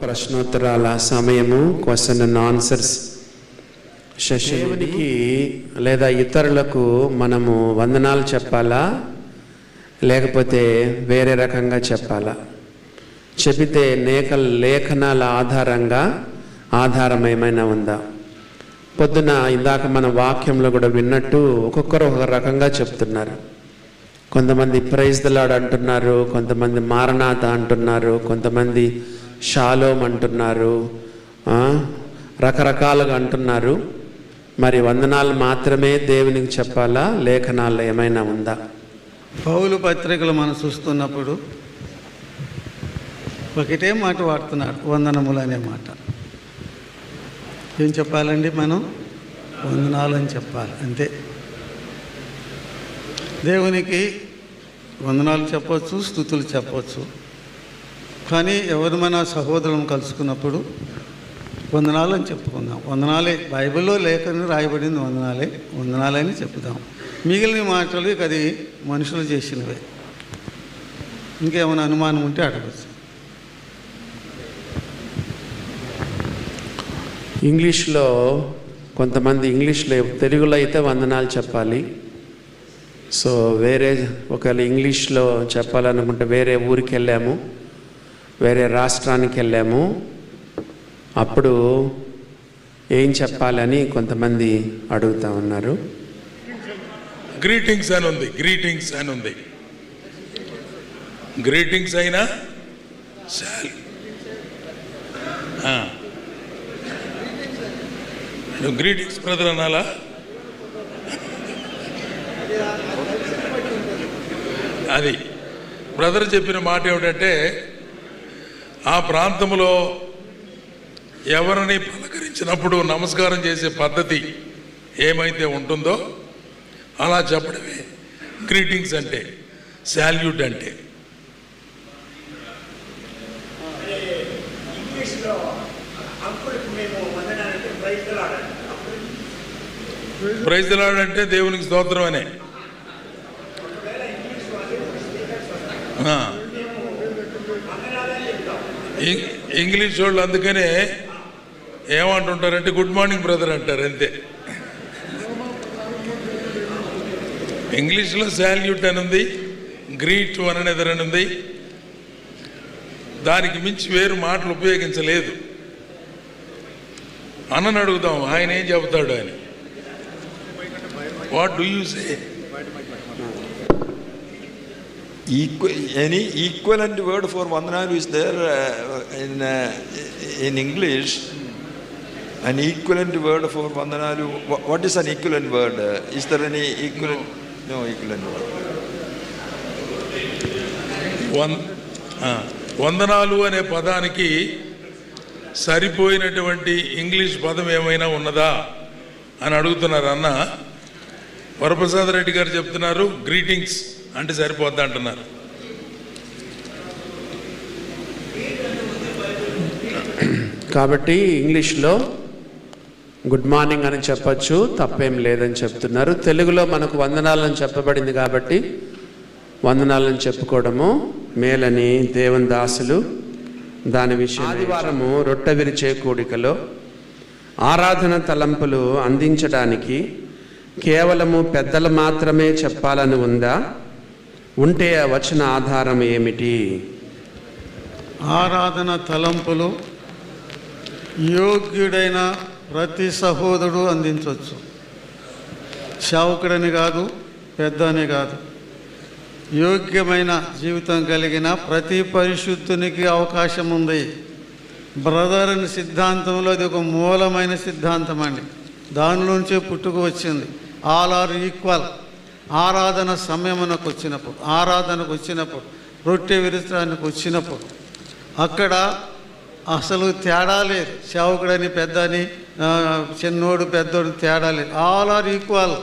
ప్రశ్నోత్తరాల సమయము, question and answers శశివునికి లేదా ఇతరులకు మనము వందనాలు చెప్పాలా, లేకపోతే వేరే రకంగా చెప్పాలా? చెబితే లేఖనాల ఆధారం ఏమైనా ఉందా? పొద్దున ఇందాక మన వాక్యంలో కూడా విన్నట్టు ఒక్కొక్కరు ఒక రకంగా చెప్తున్నారు. కొంతమంది ప్రైజ్ ది లార్డ్ అంటున్నారు, కొంతమంది మారనాథ అంటున్నారు, కొంతమంది షాలోమ్ అంటున్నారు, రకరకాలుగా అంటున్నారు. మరి వందనాలు మాత్రమే దేవునికి చెప్పాలా, లేఖనాలు ఏమైనా ఉందా? పౌలు పత్రికలు మనం చూస్తున్నప్పుడు ఒకటే మాట వాడుతున్నాడు, వందనములు అనే మాట. ఏం చెప్పాలండి? మనం వందనాలు అని చెప్పాలి, అంతే. దేవునికి వందనాలు చెప్పవచ్చు, స్తుతులు చెప్పవచ్చు. కానీ ఎవరు మన సహోదరులను కలుసుకున్నప్పుడు వందనాలు అని చెప్పుకుందాం. వందనాలే, బైబిల్లో లేఖని రాయబడింది వందనాలని చెప్పుదాం. మిగిలిన మాటలు అది మనుషులు చేసినవే. ఇంకేమైనా అనుమానం ఉంటే అడగచ్చు. ఇంగ్లీష్లో కొంతమంది తెలుగులో అయితే వందనాలు చెప్పాలి. సో వేరే ఒకవేళ ఇంగ్లీష్లో చెప్పాలనుకుంటే వేరే ఊరికి వెళ్ళాము, వేరే రాష్ట్రానికి వెళ్ళాము, అప్పుడు ఏం చెప్పాలని కొంతమంది అడుగుతూ ఉన్నారు. గ్రీటింగ్స్ అని ఉంది. గ్రీటింగ్స్ అయినా నువ్వు గ్రీటింగ్స్ బ్రదర్ అనాలా? అది బ్రదర్ చెప్పిన మాట ఏమిటంటే, ఆ ప్రాంతంలో ఎవరిని పలకరించినప్పుడు నమస్కారం చేసే పద్ధతి ఏమైతే ఉంటుందో అలా చెప్పడమే గ్రీటింగ్స్ అంటే, శాల్యూట్ అంటే. ప్రైజ్ ది లార్డ్ అంటే దేవునికి స్తోత్రం అనే. ఇంగ్లీష్ వాళ్ళు అందుకనే ఏమంటుంటారంటే గుడ్ మార్నింగ్ బ్రదర్ అంటారు, అంతే. ఇంగ్లీష్లో శాల్యూట్ అని ఉంది, గ్రీట్ వన్ అనదర్ అని ఉంది. దానికి మించి వేరు మాటలు ఉపయోగించలేదు. అన్నని అడుగుదాం, ఆయన ఏం చెబుతాడు అని. What do you say? Any equivalent word for vandanalu is there in English? An equivalent word for vandanalu. What is an equivalent word? Is there any equivalent? No equivalent word. వందనాలు అనే పదానికి సరిపోయినటువంటి ఇంగ్లీష్ పదం ఏమైనా ఉన్నదా అని అడుగుతున్నారు అన్న. వరప్రసాద్ రెడ్డి గారు చెప్తున్నారు గ్రీటింగ్స్ అంటే సరిపోద్ది అంటున్నారు. కాబట్టి ఇంగ్లీష్లో గుడ్ మార్నింగ్ అని చెప్పచ్చు, తప్పేం లేదని చెప్తున్నారు. తెలుగులో మనకు వందనాలని చెప్పబడింది కాబట్టి వందనాలని చెప్పుకోవడము మేలని దేవుని దాసులు దాని విషయం. ఆదివారము రొట్టె విరిచే కూడికలో ఆరాధన తలంపులు అందించడానికి కేవలము పెద్దలు మాత్రమే చెప్పాలని ఉందా? ఉంటే వచ్చిన ఆధారం ఏమిటి? ఆరాధన తలంపులు యోగ్యుడైన ప్రతి సహోదరుడు అందించవచ్చు. సేవకుడని కాదు, పెద్ద అని కాదు, యోగ్యమైన జీవితం కలిగిన ప్రతి పరిశుద్ధునికి అవకాశం ఉంది. బ్రదర్ అని సిద్ధాంతంలో అది ఒక మూలమైన సిద్ధాంతం అండి. దానిలోంచే పుట్టుకు వచ్చింది. All are equal. ఆరాధనకు వచ్చినప్పుడు రొట్టె విరచడానికి వచ్చినప్పుడు అక్కడ అసలు తేడా లేదు. సేవకుడని పెద్దని, చిన్నోడు పెద్దోడు తేడా లేదు. All are equal.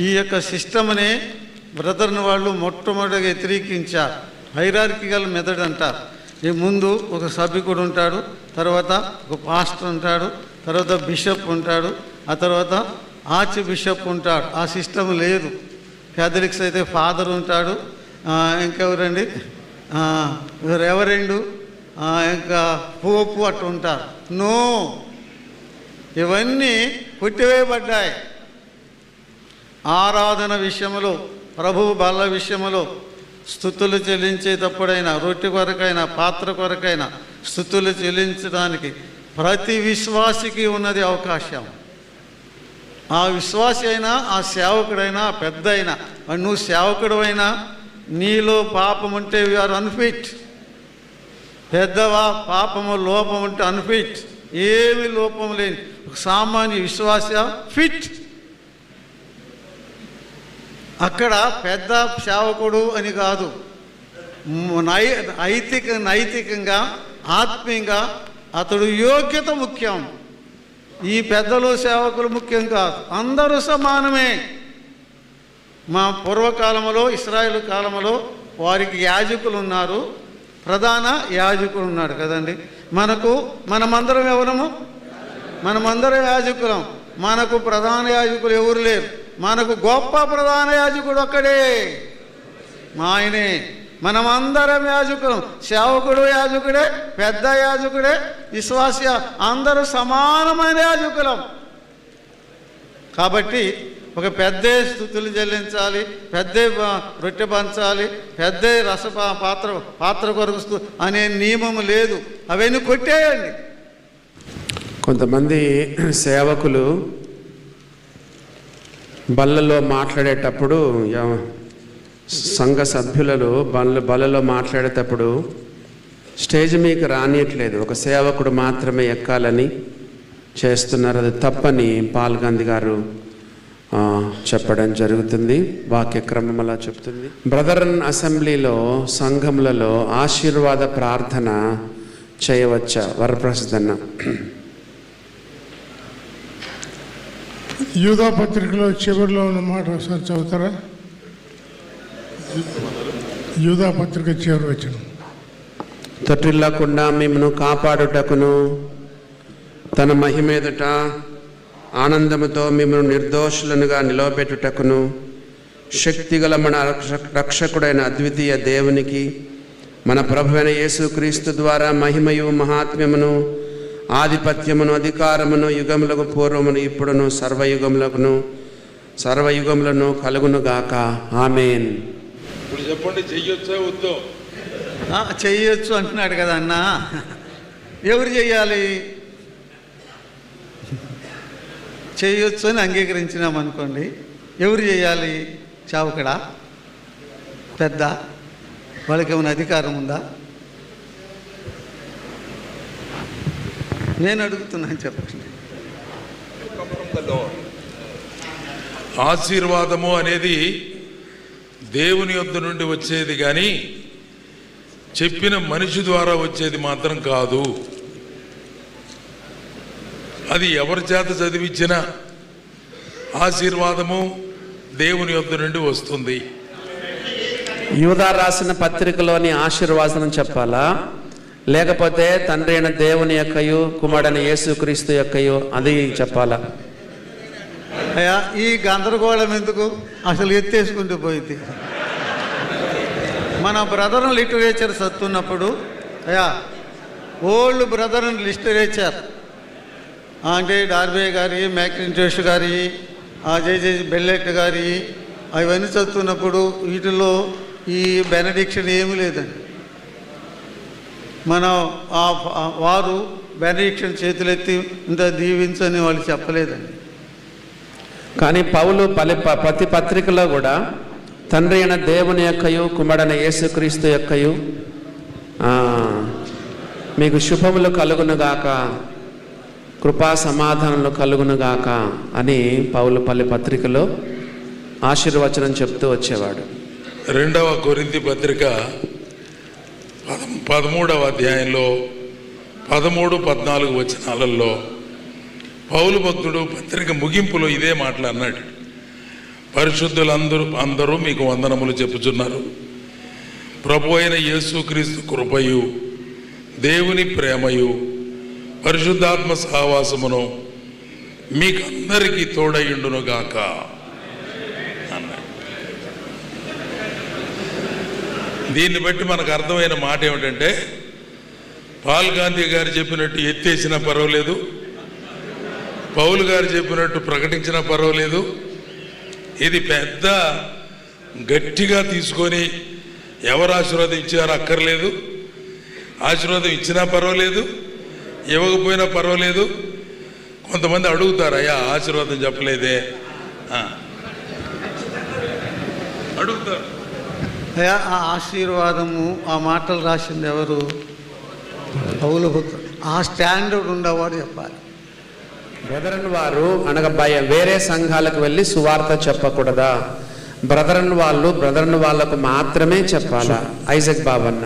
ఈ యొక్క సిస్టమ్నే బ్రదర్ని వాళ్ళు మొట్టమొదటిగా వ్యతిరేకించారు. హైరార్కికల్ మెథడ్ అంటారు. ఈ ముందు ఒక సభికుడు ఉంటాడు, తర్వాత ఒక పాస్టర్ ఉంటాడు, తర్వాత బిషప్ ఉంటాడు, ఆ తర్వాత ఆర్చ్ బిషప్ ఉంటాడు. ఆ సిస్టమ్ లేదు. క్యాథలిక్స్ అయితే ఫాదర్ ఉంటాడు, ఇంకెవరండి రెవరెండు, ఇంకా పోపు అట్లా ఉంటారు. నో, ఇవన్నీ కొట్టివేయబడ్డాయి. ఆరాధన విషయంలో, ప్రభువు బల్ల విషయంలో స్తుతులు చెల్లించేటప్పుడైనా, రొట్టె కొరకైనా, పాత్ర కొరకైనా స్తుతులు చెల్లించడానికి ప్రతి విశ్వాసికి ఉన్నది అవకాశం. ఆ విశ్వాసి అయినా, ఆ సేవకుడైనా, ఆ పెద్ద అయినా, నువ్వు సేవకుడు అయినా నీలో పాపం ఉంటే వీఆర్ అన్ఫిట్. పెద్దవా పాపము లోపం ఉంటే అన్ఫిట్. ఏమి లోపం లేని సామాన్య విశ్వాస ఫిట్. అక్కడ పెద్ద సేవకుడు అని కాదు, నైతికంగా ఆత్మీయంగా అతడు యోగ్యత ముఖ్యం. ఈ పెద్దలు సేవకులు ముఖ్యం కాదు, అందరూ సమానమే. మా పూర్వకాలంలో, ఇశ్రాయేలు కాలంలో వారికి యాజకులు ఉన్నారు, ప్రధాన యాజకుడు ఉన్నాడు కదండి. మనమందరం ఎవరము? మనమందరం యాజకులం. మనకు ప్రధాన యాజకులు ఎవరు లేరు. మనకు గొప్ప ప్రధాన యాజకుడు ఒక్కడే, మా ఆయనే. మనమందరం యాజకులం. సేవకుడు యాజకుడే, పెద్ద యాజకుడే, విశ్వాస అందరూ సమానమైన యాజకులం. కాబట్టి ఒక పెద్ద స్తుతులు చెల్లించాలి, పెద్ద రొట్టె పంచాలి, పెద్ద పాత్ర కొరకు అనే నియమం లేదు. అవన్నీ కొట్టేయండి. కొంతమంది సేవకులు బల్లలో మాట్లాడేటప్పుడు, సంఘ సభ్యులలో బల్లలో మాట్లాడేటప్పుడు స్టేజ్ మీకు రానియట్లేదు, ఒక సేవకుడు మాత్రమే ఎక్కాలని చేస్తున్నారు. అది తప్పని పాల్ గాంధీ గారు చెప్పడం జరుగుతుంది. వాక్యక్రమం అలా చెప్తుంది. బ్రదరన్ అసెంబ్లీలో, సంఘములలో ఆశీర్వాద ప్రార్థన చేయవచ్చా? వరప్రసాద్ అన్న. యూదా పత్రికలో చివరిలో ఉన్న మాట ఒకసారి చదువుతారా? యూదా పత్రిక చివరి వచ్చిన తొట్టిల్లకుండా మిమ్మను కాపాడుటకును తన మహిమేదుట ఆనందముతో మిమ్మల్ని నిర్దోషులనుగా నిలవబెట్టుటకును శక్తిగల మన రక్షకుడైన అద్వితీయ దేవునికి మన ప్రభువైన యేసుక్రీస్తు ద్వారా మహిమయు మహాత్మ్యమును ఆధిపత్యమును అధికారమును యుగములకు పూర్వమును ఇప్పుడును సర్వయుగములను కలుగునుగాక. ఆమేన్. ఇప్పుడు చెప్పండి, చెయ్యొచ్చా వద్దో? చెయ్యొచ్చు అంటున్నాడు కదా అన్న. ఎవరు చెయ్యాలి? చేయొచ్చు అని అంగీకరించినామనుకోండి, ఎవరు చేయాలి? చావుకడా? పెద్ద? వాళ్ళకి ఏమైనా అధికారం ఉందా? నేను అడుగుతున్నాను, చెప్పండి. ఆశీర్వాదము అనేది దేవుని యొద్ద నుండి వచ్చేది కానీ చెప్పిన మనిషి ద్వారా వచ్చేది మాత్రం కాదు. అది ఎవరి చేత చదివించిన ఆశీర్వాదము దేవుని యొద్ద నుండి వస్తుంది. యూదా రాసిన పత్రికలోని ఆశీర్వాదం చెప్పాలా, లేకపోతే తండ్రి అయిన దేవుని యొక్కయు కుమారుడైన యేసుక్రీస్తు యొక్కయు అది చెప్పాలా? అయ్యా, ఈ గందరగోళం ఎందుకు? అసలు ఎత్తేసుకుంటూ పోయింది. మన బ్రదర్ లిటరేచర్ చదువుతున్నప్పుడు, అయ్యా ఓల్డ్ బ్రదర్ లిటరేచర్ అంటే డార్బే గారి, మ్యాకింటోష్ గారి, జే బెల్లెట్ గారి, అవన్నీ చదువుతున్నప్పుడు వీటిలో ఈ బెనడిక్షన్ ఏమీ లేదండి. మనం వారు బెనడిక్షన్ చేతులెత్తి ఇంత దీవించని వాళ్ళు చెప్పలేదండి. కానీ పౌలు ప్రతి పత్రికలో కూడా తండ్రి అయిన దేవుని యొక్కయు కుమారుడైన యేసుక్రీస్తు యొక్కయు మీకు శుభములు కలుగునుగాక, కృపా సమాధానములు కలుగునుగాక అని పౌలు పత్రికలో ఆశీర్వచనం చెప్తూ వచ్చేవాడు. 2వ కొరింథీ పత్రిక 13వ అధ్యాయంలో 13-14 వచనాలలో పౌలు భక్తుడు పత్రిక ముగింపులో ఇదే మాటలు అన్నాడు. పరిశుద్ధులందరూ మీకు వందనములు చెప్పుచున్నారు. ప్రభు అయిన యేసుక్రీస్తు కృపయు దేవుని ప్రేమయు పరిశుద్ధాత్మ సహవాసమును మీకందరికీ తోడయుండునుగాక అన్నాడు. దీన్ని బట్టి మనకు అర్థమైన మాట ఏమిటంటే, పాల్ గాంధీ గారు చెప్పినట్టు ఎత్తేసినా పర్వాలేదు, పౌలు గారు చెప్పినట్టు ప్రకటించినా పర్వాలేదు, ఇది పెద్ద గట్టిగా తీసుకొని ఎవరు ఆశీర్వాదం ఇచ్చారో అక్కర్లేదు, ఆశీర్వాదం ఇచ్చినా పర్వాలేదు, ఇవ్వకపోయినా పర్వాలేదు. కొంతమంది అడుగుతారు, అయ్యా ఆశీర్వాదం చెప్పలేదే అడుగుతారు. అయ్యా ఆ ఆశీర్వాదము ఆ మాటలు రాసింది ఎవరు? పౌలు భక్తుడు. ఆ స్టాండర్డ్ ఉండేవాడు చెప్పాలి. బ్రదరన్ వారు అనగా వేరే సంఘాలకు వెళ్ళి సువార్త చెప్పకూడదా? బ్రదరన్ వాళ్ళకు మాత్రమే చెప్పాలా? ఐజక్ బాబన్న.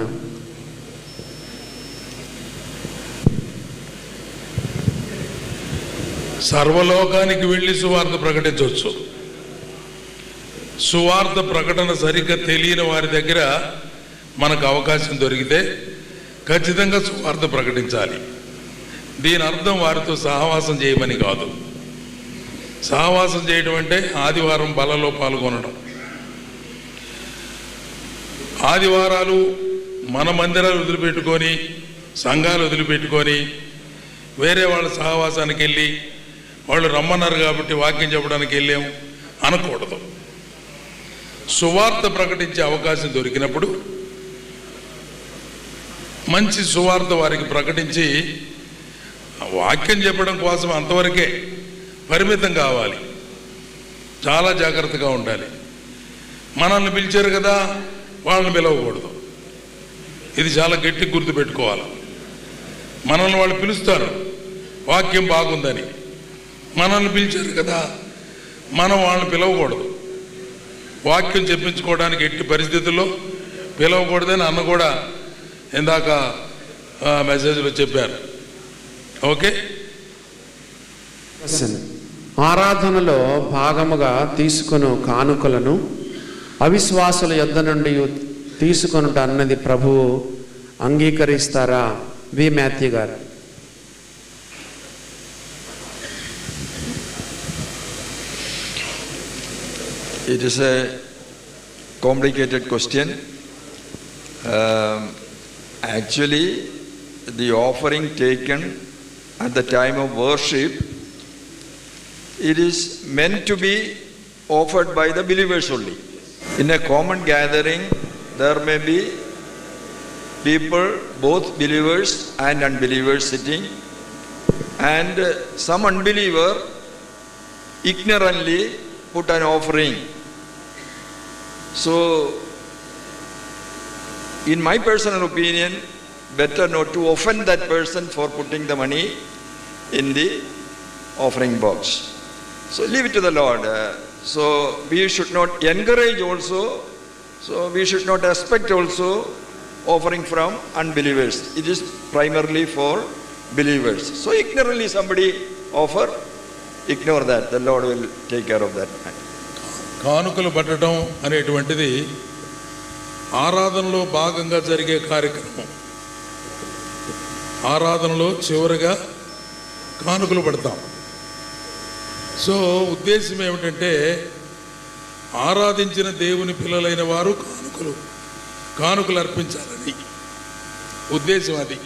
సర్వలోకానికి వెళ్ళి సువార్త ప్రకటించవచ్చు. సువార్త ప్రకటన సరిగ్గా తెలియని వారి దగ్గర మనకు అవకాశం దొరికితే ఖచ్చితంగా సువార్త ప్రకటించాలి. దీని అర్థం వారితో సహవాసం చేయమని కాదు. సహవాసం చేయడం అంటే ఆదివారం బలలో పాల్గొనడం. ఆదివారాలు మన మందిరాలు వదిలిపెట్టుకొని, సంఘాలు వదిలిపెట్టుకొని వేరే వాళ్ళ సహవాసానికి వెళ్ళి, వాళ్ళు రమ్మన్నారు కాబట్టి వాక్యం చెప్పడానికి వెళ్ళాం అనకూడదు. సువార్త ప్రకటించే అవకాశం దొరికినప్పుడు మంచి సువార్త వారికి ప్రకటించి, వాక్యం చెప్పడం కోసం అంతవరకే పరిమితం కావాలి. చాలా జాగ్రత్తగా ఉండాలి. మనల్ని పిలిచారు కదా, వాళ్ళని పిలవకూడదు. ఇది చాలా గట్టి గుర్తుపెట్టుకోవాలి. మనల్ని వాళ్ళు పిలుస్తారు వాక్యం బాగుందని, మనల్ని పిలిచారు కదా, మనం వాళ్ళని పిలవకూడదు. వాక్యం చెప్పించుకోవడానికి ఎట్టి పరిస్థితుల్లో పిలవకూడదని అన్న కూడా ఇందాక మెసేజ్లో చెప్పారు. ఓకే. ఆరాధనలో భాగముగా తీసుకుని కానుకలను అవిశ్వాసుల యొద్ద నుండి తీసుకొనుట అన్నది ప్రభువు అంగీకరిస్తారా? వి మాథ్యూ గారు. It is a complicated question. Actually, the offering taken at the time of worship, it is meant to be offered by the believers only. In a common gathering, there may be people, both believers and unbelievers sitting, and some unbeliever ignorantly put an offering. So, in my personal opinion, better not to offend that person for putting the money in the offering box. So leave it to the Lord. So we should not encourage also, so we should not expect also offering from unbelievers. It is primarily for believers. So ignorantly somebody offer, ignore that. The Lord will take care of that. కానుకలు పట్టడం అనేటువంటిది ఆరాధనలో భాగంగా జరిగే కార్యక్రమం. ఆరాధనలో చివరిగా కానుకలు పడతాం. సో ఉద్దేశం ఏమిటంటే, ఆరాధించిన దేవుని పిల్లలైన వారు కానుకలు అర్పించాలని ఉద్దేశం అది.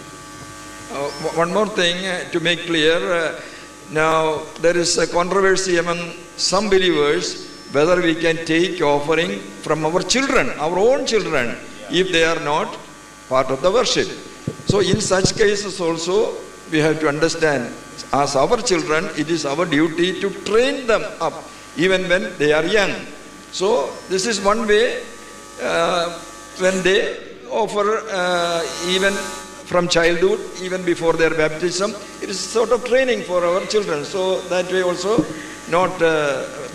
One more thing to make clear. Now there is a controversy among some believers whether we can take offering from our children, our own children, if they are not part of the worship. So in such cases also we have to understand, as our children, it is our duty to train them up even when they are young. So this is one way when they offer even from childhood, even before their baptism, it is sort of training for our children. So that way also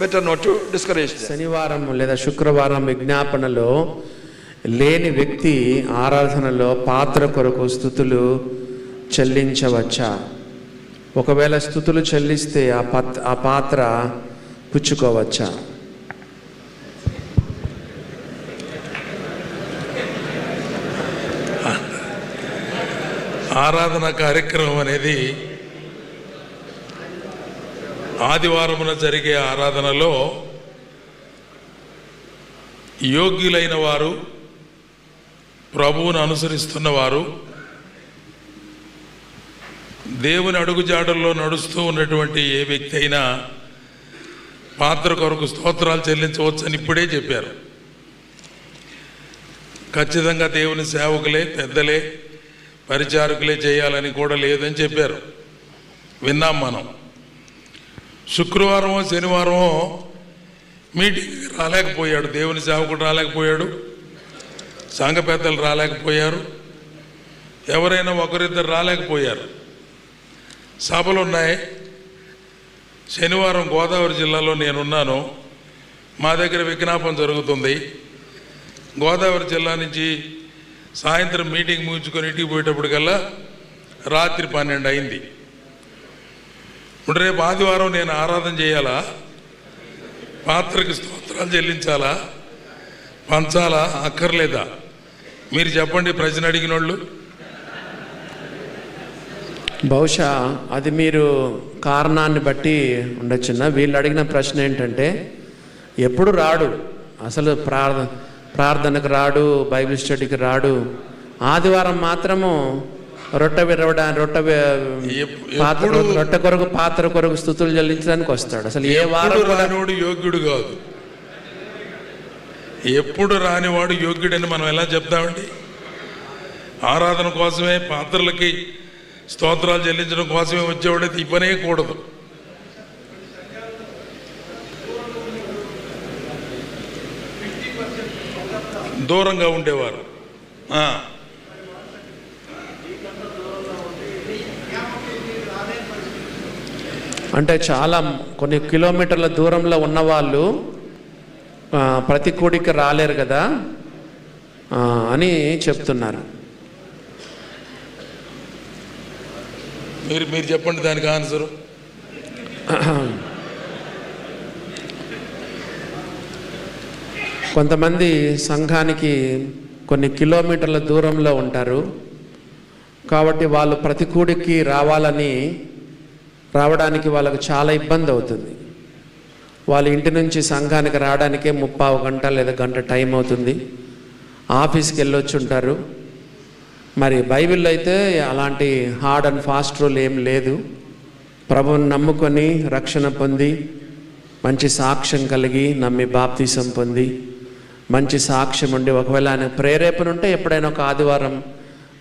better not to discourage them. శనివారం లేదా శుక్రవారం విజ్ఞాపనలో లేని వ్యక్తి ఆరాధనలో పాత్ర కొరకు స్తుతులు చెల్లించవచ్చా? ఒకవేళ స్తుతులు చెల్లిస్తే ఆ పాత్ర పుచ్చుకోవచ్చా? ఆరాధన కార్యక్రమం అనేది ఆదివారమున జరిగే ఆరాధనలో యోగ్యులైన వారు ప్రభువును అనుసరిస్తున్న వారు, దేవుని అడుగుజాడల్లో నడుస్తూ ఉన్నటువంటి ఏ వ్యక్తి అయినా పాత్ర కొరకు స్తోత్రాలు చెల్లించవచ్చని ఇప్పుడే చెప్పారు. ఖచ్చితంగా దేవుని సేవకులే, పెద్దలే, పరిచారకులే చేయాలని కూడా లేదని చెప్పారు. విన్నాం మనం. శుక్రవారమో శనివారమో మీటింగ్కి రాలేకపోయాడు, దేవుని సేవకుడు రాలేకపోయాడు, సంఘ పెద్దలు రాలేకపోయారు, ఎవరైనా ఒకరిద్దరు రాలేకపోయారు. సభలు ఉన్నాయి. శనివారం గోదావరి జిల్లాలో నేనున్నాను. మా దగ్గర విజ్ఞాపన జరుగుతుంది. గోదావరి జిల్లా నుంచి సాయంత్రం మీటింగ్ ముగించుకొని ఇంటికి పోయేటప్పటికల్లా రాత్రి 12 అయింది. ఇప్పుడు రేపు ఆదివారం నేను ఆరాధన చేయాలా, పాత్రకి స్తోత్రాలు చెల్లించాలా, పంచాలా, అక్కర్లేదా? మీరు చెప్పండి, ప్రశ్న అడిగిన వాళ్ళు. బహుశా అది మీరు కారణాన్ని బట్టి ఉండొచ్చున్నా. వీళ్ళు అడిగిన ప్రశ్న ఏంటంటే, ఎప్పుడు రాడు, అసలు ప్రార్థనకు రాడు, బైబిల్ స్టడీకి రాడు, ఆదివారం మాత్రము రొట్టె కొరకు పాత్ర కొరకు స్తుతులు చెల్లించడానికి వస్తాడు. అసలు ఏ వారం రానివాడు యోగ్యుడు కాదు. ఎప్పుడు రానివాడు యోగ్యుడని మనం ఎలా చెప్తామండి? ఆరాధన కోసమే, పాత్రలకి స్తోత్రాలు చెల్లించడం కోసమే వచ్చేవాడైతే ఈ పనే కూడదు. దూరంగా ఉండేవారు. అంటే చాలా కొన్ని కిలోమీటర్ల దూరంలో ఉన్నవాళ్ళు ప్రతి కూడికి రాలేరు కదా అని చెప్తున్నారు. మీరు చెప్పండి దానికి ఆన్సరు. కొంతమంది సంఘానికి కొన్ని కిలోమీటర్ల దూరంలో ఉంటారు కాబట్టి వాళ్ళు ప్రతి కూడికి రావడానికి వాళ్ళకు చాలా ఇబ్బంది అవుతుంది. వాళ్ళ ఇంటి నుంచి సంఘానికి రావడానికే 30 గంట లేదా గంట టైం అవుతుంది. ఆఫీస్కి వెళ్ళొచ్చి ఉంటారు. మరి బైబిల్లో అయితే అలాంటి హార్డ్ అండ్ ఫాస్ట్ రూల్ ఏం లేదు. ప్రభువుని నమ్ముకొని రక్షణ పొంది, మంచి సాక్ష్యం కలిగి, నమ్మి బాప్తీసం పొంది, మంచి సాక్ష్యం ఉండి, ఒకవేళ ఆయన ప్రేరేపణ ఉంటే ఎప్పుడైనా ఒక ఆదివారం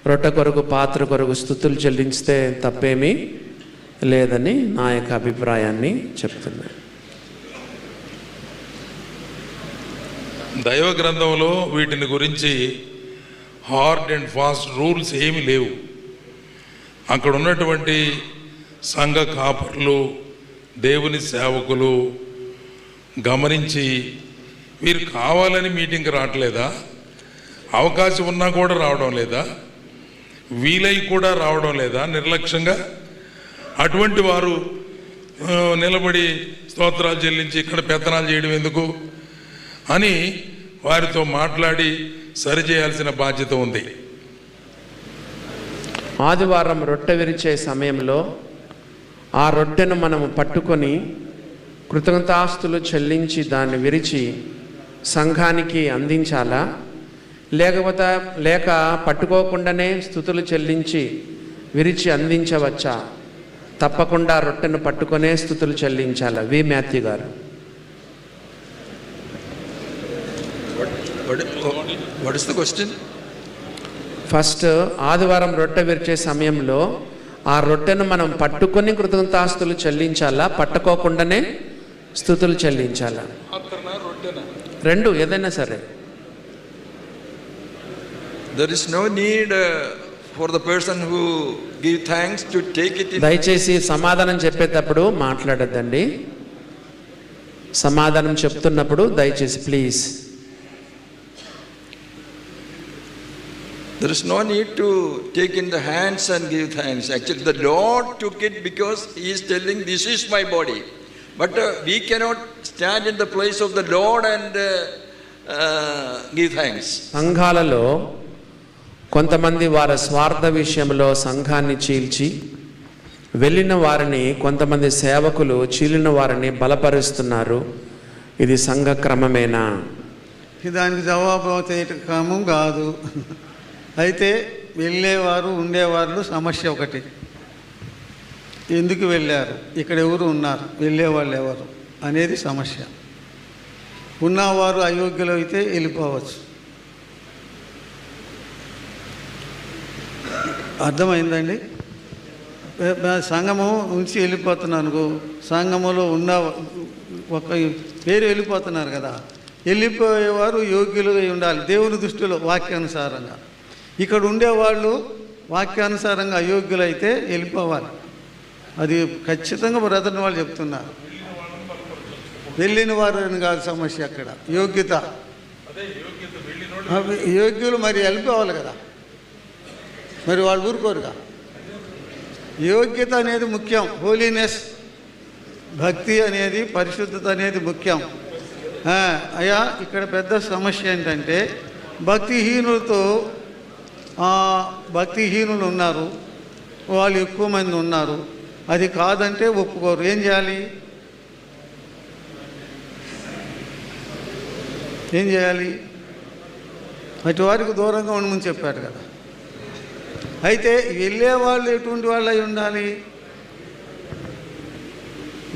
రొట్టె కొరకు పాత్ర కొరకు స్తుతులు చెల్లించితే తప్పేమీ లేదని నా యొక్క అభిప్రాయాన్ని చెప్తున్నాను. దైవ గ్రంథంలో వీటిని గురించి హార్డ్ అండ్ ఫాస్ట్ రూల్స్ ఏమీ లేవు. అక్కడ ఉన్నటువంటి సంఘ కాపర్లు, దేవుని సేవకులు గమనించి వీరు కావాలని మీటింగ్కి రావట్లేదా, అవకాశం ఉన్నా కూడా రావడం లేదా, వీలై కూడా రావడం లేదా, నిర్లక్ష్యంగా అటువంటి వారు నిలబడి స్తోత్రాలు చెల్లించి ఇక్కడ పెత్తనాలు చేయడం ఎందుకు అని వారితో మాట్లాడి సరిచేయాల్సిన బాధ్యత ఉంది. ఆదివారం రొట్టె విరిచే సమయంలో ఆ రొట్టెను మనం పట్టుకొని కృతజ్ఞతాస్తులు చెల్లించి దాన్ని విరిచి సంఘానికి అందించాలా, లేక పట్టుకోకుండానే స్తుతులు చెల్లించి విరిచి అందించవచ్చా? తప్పకుండా రొట్టెను పట్టుకొనే స్తుతులు చెల్లించాలా? వి మాథ్యూ గారు. What is the question? First, ఆదివారం రొట్టె విరిచే సమయంలో ఆ రొట్టెను మనం పట్టుకొని కృతజ్ఞతాస్తులు చెల్లించాలా, పట్టుకోకుండానే స్తుతులు చెల్లించాలా? రెండు, ఏదైనా సరే. There is no need for the person who give thanks to take it in. దయచేసి సమాధానం చెప్పేటప్పుడు మాట్లాడద్దండి. సమాధానం చెప్తున్నప్పుడు దయచేసి please. There is no need to take in the hands and give thanks. Actually, the Lord took it because He is telling, this is my body. But we cannot stand in the place of the Lord and give thanks. సంఘాలలో కొంతమంది వారి స్వార్థ విషయంలో సంఘాన్ని చీల్చి వెళ్ళిన వారిని, కొంతమంది సేవకులు చీలిన వారిని బలపరుస్తున్నారు. ఇది సంఘ క్రమమేనా? దానికి జవాబు అయితే క్రమం కాదు. అయితే వెళ్ళేవారు ఉండేవాళ్ళు సమస్య ఒకటి. ఎందుకు వెళ్ళారు, ఇక్కడ ఎవరు ఉన్నారు, వెళ్ళేవాళ్ళు ఎవరు అనేది సమస్య. ఉన్నవారు అయోగ్యులు అయితే వెళ్ళిపోవచ్చు. అర్థమైందండి? సంఘము నుంచి వెళ్ళిపోతున్నాను, సంఘములో ఉన్న ఒక పేరు వెళ్ళిపోతున్నారు కదా, వెళ్ళిపోయేవారు యోగ్యులుగా ఉండాలి దేవుని దృష్టిలో వాక్యానుసారంగా. ఇక్కడ ఉండేవాళ్ళు వాక్యానుసారంగా అయోగ్యులైతే వెళ్ళిపోవాలి. అది ఖచ్చితంగా బ్రదర్ని వాళ్ళు చెప్తున్నారు. వెళ్ళిన వారు అని కాదు సమస్య, అక్కడ యోగ్యత. యోగ్యులు మరి వెళ్ళిపోవాలి కదా, మరి వాళ్ళు ఊరుకోరుగా. యోగ్యత అనేది ముఖ్యం, హోలీనెస్, భక్తి అనేది, పరిశుద్ధత అనేది ముఖ్యం. అయ్యా ఇక్కడ పెద్ద సమస్య ఏంటంటే భక్తిహీనులు ఉన్నారు, వాళ్ళు ఎక్కువ మంది ఉన్నారు. అది కాదంటే ఒప్పుకోరు. ఏం చేయాలి? అటు వారికి దూరంగా ఉండమని చెప్పాడు కదా. అయితే వెళ్ళేవాళ్ళు ఎటువంటి వాళ్ళు అయి ఉండాలి?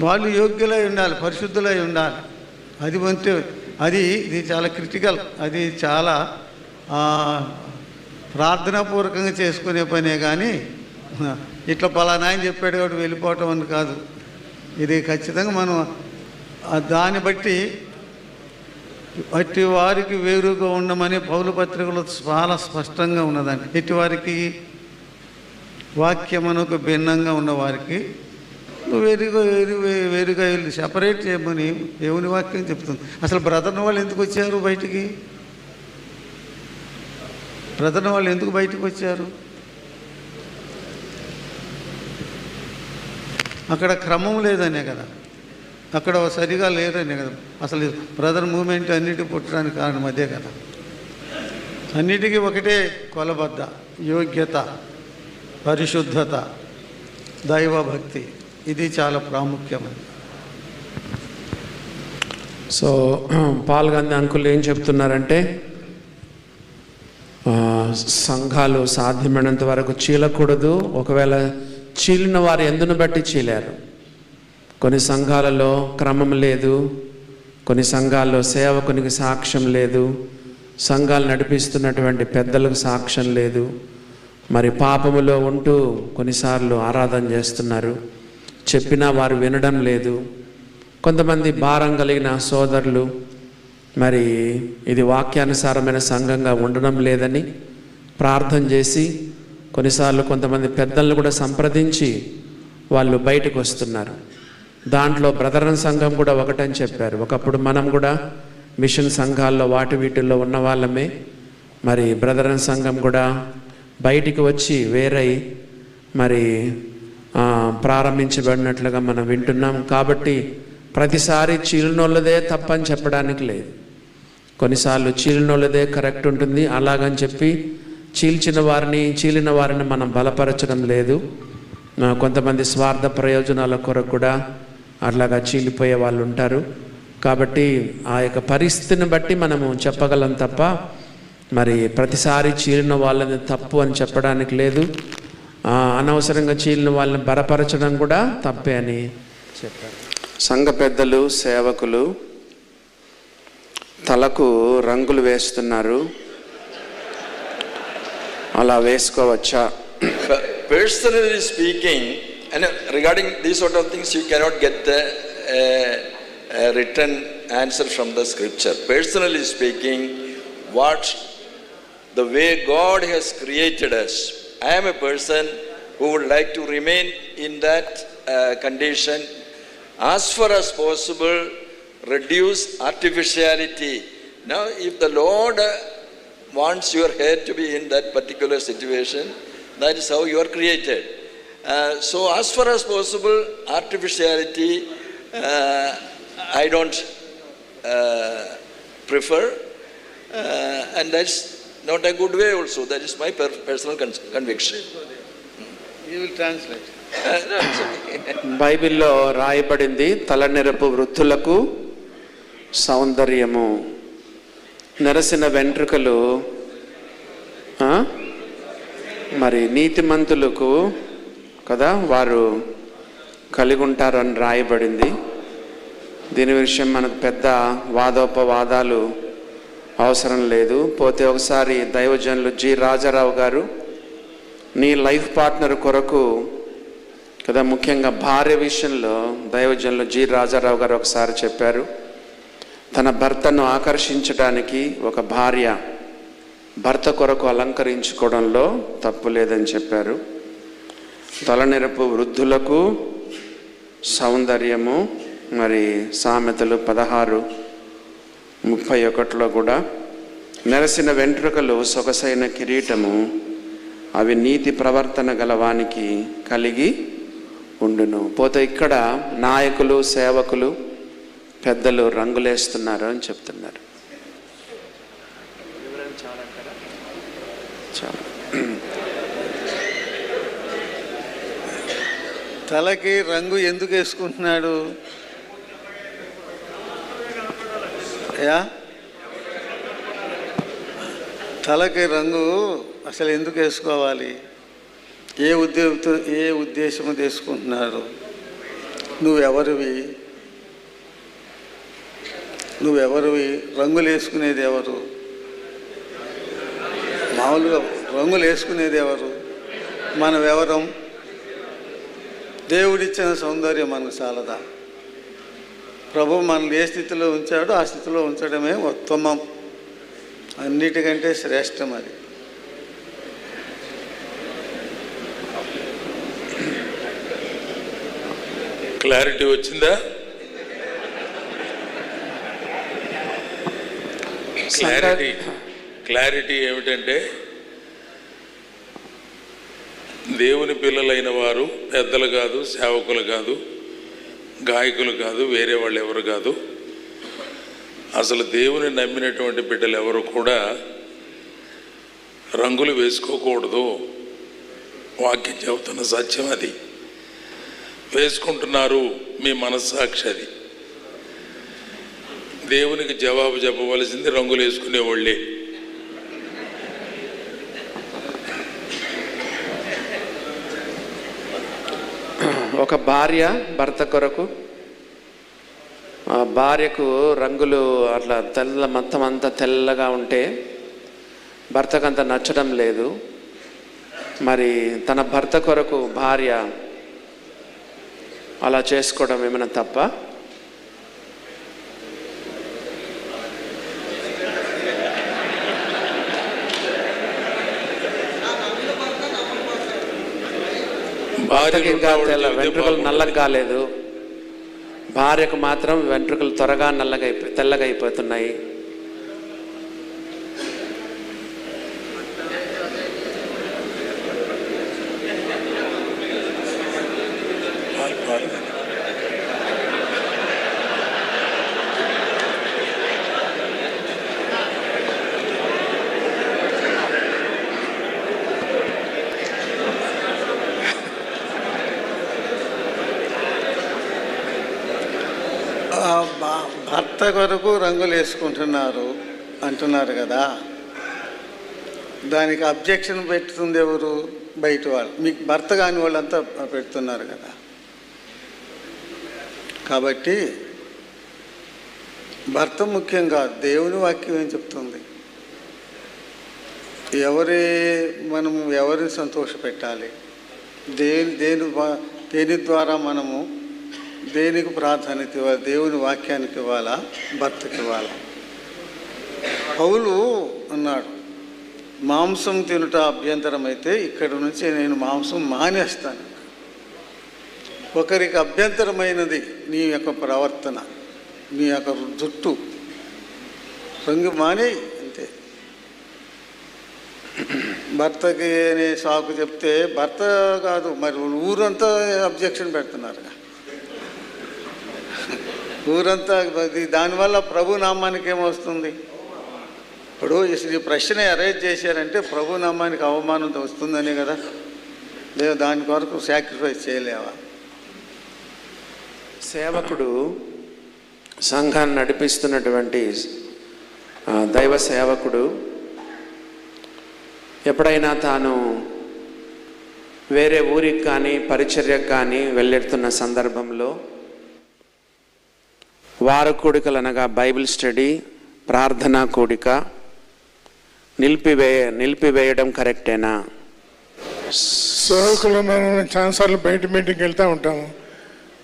వాళ్ళు యోగ్యులై ఉండాలి, పరిశుద్ధులై ఉండాలి. ఇది చాలా క్రిటికల్. అది చాలా ప్రార్థనాపూర్వకంగా చేసుకునే పనే, కానీ ఇట్లా పలానా ఆయన చెప్పాడు కాబట్టి వెళ్ళిపోవటం అని కాదు. ఇది ఖచ్చితంగా మనం దాన్ని బట్టి అట్టి వారికి వేరుగా ఉండమని పౌలు పత్రికలో చాలా స్పష్టంగా ఉన్నదండి. ఇట్టి వారికి వాక్యమునకు భిన్నంగా ఉన్నవారికి వేరుగా వెళ్ళి సెపరేట్ చేయమని దేవుని వాక్యం చెప్తుంది. అసలు బ్రదర్ని వాళ్ళు ఎందుకు వచ్చారు బయటికి? బ్రదర్ని వాళ్ళు ఎందుకు బయటకు వచ్చారు? అక్కడ క్రమం లేదనే కదా, అక్కడ సరిగా లేదనే కదా. అసలు బ్రదర్ మూమెంట్ అన్నిటికీ పుట్టడానికి కారణం అదే కదా. అన్నిటికీ ఒకటే కొలబద్ద: యోగ్యత, పరిశుద్ధత, దైవభక్తి. ఇది చాలా ప్రాముఖ్యమైనది. సో పాల్ గాంధీ అంకుల్ ఏం చెప్తున్నారంటే, సంఘాలు సాధ్యమైనంత వరకు చీలకూడదు. ఒకవేళ చీలిన వారు ఎందును బట్టి చీలారు. కొన్ని సంఘాలలో క్రమం లేదు, కొన్ని సంఘాల్లో సేవకునికి సాక్ష్యం లేదు, సంఘాలు నడిపిస్తున్నటువంటి పెద్దలకు సాక్ష్యం లేదు. మరి పాపములో ఉంటూ కొన్నిసార్లు ఆరాధన చేస్తున్నారు, చెప్పినా వారు వినడం లేదు. కొంతమంది భారం కలిగిన సోదరులు మరి ఇది వాక్యానుసారమైన సంఘంగా ఉండడం లేదని ప్రార్థన చేసి కొన్నిసార్లు కొంతమంది పెద్దలను కూడా సంప్రదించి వాళ్ళు బయటకు వస్తున్నారు. దాంట్లో బ్రదరన్ సంఘం కూడా ఒకటని చెప్పారు. ఒకప్పుడు మనం కూడా మిషన్ సంఘాల్లో వీటిల్లో ఉన్న వాళ్ళమే. మరి బ్రదరన్ సంఘం కూడా బయటికి వచ్చి వేరై మరి ప్రారంభించబడినట్లుగా మనం వింటున్నాం. కాబట్టి ప్రతిసారి చీలినోళ్ళదే తప్పని చెప్పడానికి లేదు. కొన్నిసార్లు చీలినోళ్ళదే కరెక్ట్ ఉంటుంది. అలాగని చెప్పి చీలిన వారిని మనం బలపరచడం లేదు. కొంతమంది స్వార్థ ప్రయోజనాల కొరకు కూడా అట్లాగా చీలిపోయే వాళ్ళు ఉంటారు. కాబట్టి ఆ యొక్క పరిస్థితిని బట్టి మనము చెప్పగలం తప్ప మరి ప్రతిసారి చీలిన వాళ్ళని తప్పు అని చెప్పడానికి లేదు. అనవసరంగా చీలిన వాళ్ళని బలపరచడం కూడా తప్పే అని చెప్పారు. సంఘ పెద్దలు, సేవకులు తలకు రంగులు వేస్తున్నారు, అలా వేసుకోవచ్చా? Personally speaking, and regarding these sort of things, you cannot get the written answer from the scripture. Personally speaking, the way God has created us, I am a person who would like to remain in that condition. As far as possible, reduce artificiality. Now, if the Lord wants your head to be in that particular situation, that is how you are created. So as far as possible, artificiality I don't prefer, and that's not a good way also. That is my personal conviction. You will translate. బైబిల్లో రాయబడింది, తలనెరపు వృద్ధులకు సౌందర్యము, నెరసిన వెంట్రుకలు మరి నీతిమంతులకు కదా వారు కలిగి ఉంటారని రాయబడింది. దీని విషయం మనకు పెద్ద వాదోపవాదాలు అవసరం లేదు. పోతే ఒకసారి దైవజనులు జి రాజారావు గారు నీ లైఫ్ పార్ట్నర్ కొరకు కదా, ముఖ్యంగా భార్య విషయంలో దైవజనులు జి రాజారావు గారు ఒకసారి చెప్పారు, తన భర్తను ఆకర్షించడానికి ఒక భార్య భర్త కొరకు అలంకరించుకోవడంలో తప్పు లేదని చెప్పారు. తలనెరపు వృద్ధులకు సౌందర్యము, మరి సామెతలు 16:31 కూడా నెరసిన వెంట్రుకలు సొగసైన కిరీటము, అవి నీతి ప్రవర్తన గలవానికి కలిగి ఉండును. పోతే ఇక్కడ నాయకులు, సేవకులు, పెద్దలు రంగులేస్తున్నారు అని చెప్తున్నారు. చాలా తలకి రంగు ఎందుకు వేసుకుంటున్నాడు? తలకి రంగు అసలు ఎందుకు వేసుకోవాలి? ఏ ఉద్దేశం తీసుకుంటున్నారు? నువ్వెవరివి? రంగులు వేసుకునేది ఎవరు? మామూలుగా రంగులు వేసుకునేది ఎవరు? మనం ఎవరం? దేవుడిచ్చిన సౌందర్యం మనకు చాలదా? ప్రభు మనల్ని ఏ స్థితిలో ఉంచాడో ఆ స్థితిలో ఉంచడమే ఉత్తమం, అన్నిటికంటే శ్రేష్టం. అది క్లారిటీ వచ్చిందా? క్లారిటీ ఏమిటంటే, దేవుని పిల్లలైన వారు పెద్దలు కాదు, సేవకులు కాదు, గాయకులు కాదు, వేరే వాళ్ళు ఎవరు కాదు, అసలు దేవుని నమ్మినటువంటి బిడ్డలు ఎవరు కూడా రంగులు వేసుకోకూడదు. వాక్యం చెబుతున్న సత్యం అది. వేసుకుంటున్నారు మీ మనస్సాక్షి, అది. దేవునికి జవాబు చెప్పవలసింది రంగులు వేసుకునేవాళ్ళే. ఒక భార్య భర్త కొరకు, ఆ భార్యకు రంగులు అట్లా మొత్తం అంతా తెల్లగా ఉంటే భర్తకు అంత నచ్చడం లేదు. మరి తన భర్త కొరకు భార్య అలా చేసుకోవడం ఏమైనా తప్ప? భర్తకి ఇంకా వెంట్రుకలు నల్లగా కాలేదు, భార్యకు మాత్రం వెంట్రుకలు త్వరగా తెల్లగా అయిపోతున్నాయి. భర్త కొరకు రంగులు వేసుకుంటున్నారు అంటున్నారు కదా, దానికి అబ్జెక్షన్ పెడుతుంది ఎవరు? బయట వాళ్ళు. మీకు భర్త కాని వాళ్ళంతా పెడుతున్నారు కదా. కాబట్టి భర్త ముఖ్యం కాదు, దేవుని వాక్యం ఏం చెప్తుంది? మనం ఎవరిని సంతోషపెట్టాలి, దేని ద్వారా మనము దేనికి ప్రాధాన్యత ఇవ్వాలి? దేవుని వాక్యానికి ఇవ్వాలా, భర్తకి ఇవ్వాలా? పౌలు అన్నాడు, మాంసం తినుట అభ్యంతరం అయితే ఇక్కడి నుంచి నేను మాంసం మానేస్తాను. ఒకరికి అభ్యంతరమైనది నీ యొక్క ప్రవర్తన, నీ యొక్క జుట్టు రంగు మానే, అంతే. భర్తకి అనే సాకు చెప్తే భర్త కాదు, మరి ఊరంతా అబ్జెక్షన్ పెడుతున్నారు. ఊరంతా దానివల్ల ప్రభు నామానికి ఏమొస్తుంది? ఇప్పుడు ఈ ప్రశ్న అరేంజ్ చేశారంటే ప్రభు నామానికి అవమానం వస్తుందని కదా. లేదు, దాని కొరకు సాక్రిఫైస్ చేయలేవా? సేవకుడు సంఘాన్ని నడిపిస్తున్నటువంటి దైవ సేవకుడు ఎప్పుడైనా తాను వేరే ఊరికి కానీ పరిచర్యకు కానీ వెళ్ళెడుతున్న సందర్భంలో వార కూడికలు అనగా బైబిల్ స్టడీ, ప్రార్థనా కూడిక నిలిపివేయడం కరెక్టేనా? సేవకులు మనం చాలాసార్లు బయట మీటింగ్కి వెళ్తూ ఉంటాము.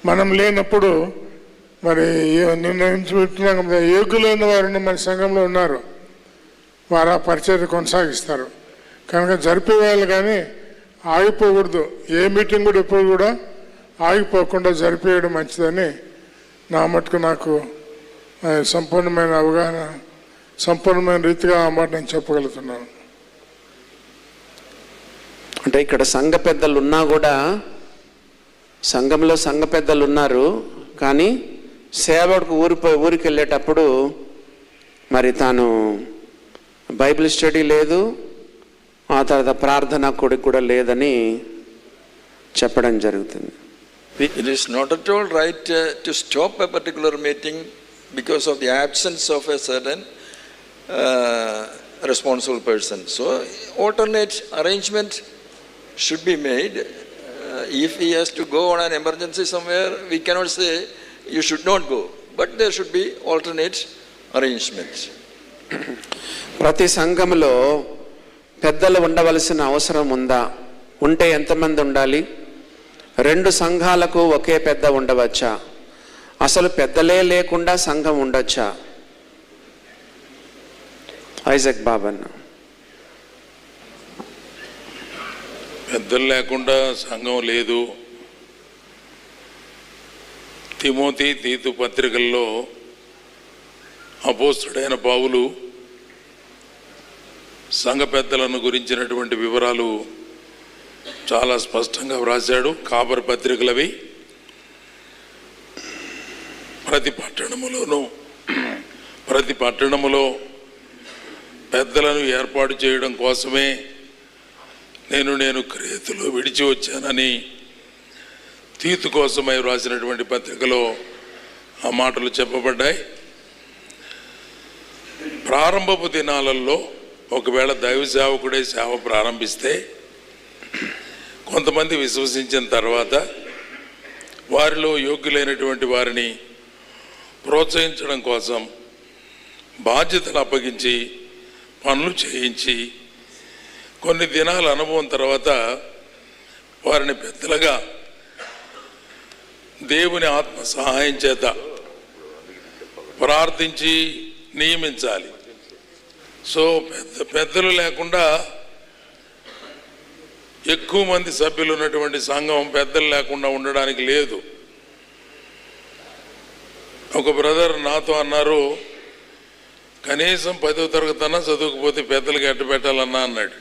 మనం లేనప్పుడు మరి నిర్ణయించుకుంటున్నాం కదా, యోగ్యులైన వారిని మన సంఘంలో ఉన్నారు, వారు ఆ పరిచర్య కొనసాగిస్తారు. కనుక జరిపేవాళ్ళు కానీ ఆగిపోకూడదు. ఏ మీటింగ్ కూడా ఎప్పుడు కూడా ఆగిపోకుండా జరిపేయడం మంచిదని నా మటుకు నాకు సంపూర్ణమైన అవగాహన, సంపూర్ణమైన రీతిగా ఆ మాట నేను చెప్పగలుగుతున్నాను. అంటే ఇక్కడ సంఘ పెద్దలు ఉన్నా కూడా, సంఘంలో సంఘ పెద్దలు ఉన్నారు కానీ సేవకు ఊరికి వెళ్ళేటప్పుడు మరి తాను బైబిల్ స్టడీ లేదు, ఆ తర్వాత ప్రార్థన కూడిక కూడా లేదని చెప్పడం జరుగుతుంది. It is not at all right to stop a particular meeting because of the absence of a certain responsible person. So alternate arrangement should be made. If he has to go on an emergency somewhere, we cannot say you should not go, but there should be alternate arrangements. ప్రతి సంఘంలో పెద్దలు ఉండవలసిన అవసరం ఉందా? ఉంటే ఎంతమంది ఉండాలి? 2 సంఘాలకు ఒకే పెద్ద ఉండవచ్చా? అసలు పెద్దలే లేకుండా సంఘం ఉండొచ్చా? ఐజక్ బాబన్న. పెద్దలు లేకుండా సంఘం లేదు. తిమోతి, తీతు పత్రికల్లో అపోస్తుడైన పౌలు సంఘ పెద్దలను గురించినటువంటి వివరాలు చాలా స్పష్టంగా వ్రాశాడు. కాపర్ పత్రికలవి. ప్రతి పట్టణములో పెద్దలను ఏర్పాటు చేయడం కోసమే నేను క్రేతులో విడిచి వచ్చానని తీతు కోసమై వ్రాసినటువంటి పత్రికలో ఆ మాటలు చెప్పబడ్డాయి. ప్రారంభపు దినాలలో ఒకవేళ దైవ సేవకుడే సేవ ప్రారంభిస్తే కొంతమంది విశ్వసించిన తర్వాత వారిలో యోగ్యులైనటువంటి వారిని ప్రోత్సహించడం కోసం బాధ్యతలు అప్పగించి పనులు చేయించి కొన్ని దినాల అనుభవం తర్వాత వారిని పెద్దలుగా దేవుని ఆత్మ సహాయం చేత ప్రార్థించి నియమించాలి. సో పెద్దలు లేకుండా ఎక్కువ మంది సభ్యులు ఉన్నటువంటి సంఘం పెద్దలు లేకుండా ఉండడానికి లేదు. ఒక బ్రదర్ నాతో అన్నారు, కనీసం 10వ తరగతి అన్నా చదువుకుపోతే పెద్దలకి ఎట్ట పెట్టాలన్నా అన్నాడు.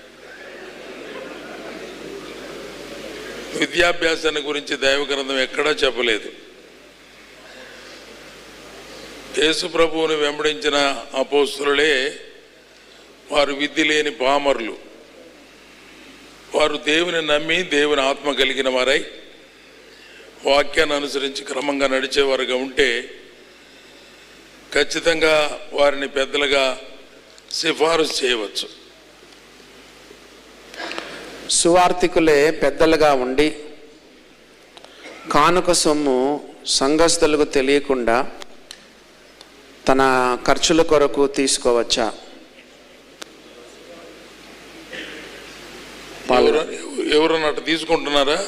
విద్యాభ్యాసాన్ని గురించి దైవ గ్రంథం ఎక్కడా చెప్పలేదు. యేసు ప్రభువుని వెంబడించిన అపోస్తులులే వారు విద్య లేని పామరులు. వారు దేవుని నమ్మి దేవుని ఆత్మ కలిగిన వారై వాక్యాన్ని అనుసరించి క్రమంగా నడిచేవారుగా ఉంటే ఖచ్చితంగా వారిని పెద్దలుగా సిఫారసు చేయవచ్చు. సువార్థికులే పెద్దలుగా ఉండి కానుక సొమ్ము సంఘస్థులకు తెలియకుండా తన ఖర్చుల కొరకు తీసుకోవచ్చా? ఎవరన్నా అట్లా తీసుకుంటున్నారా?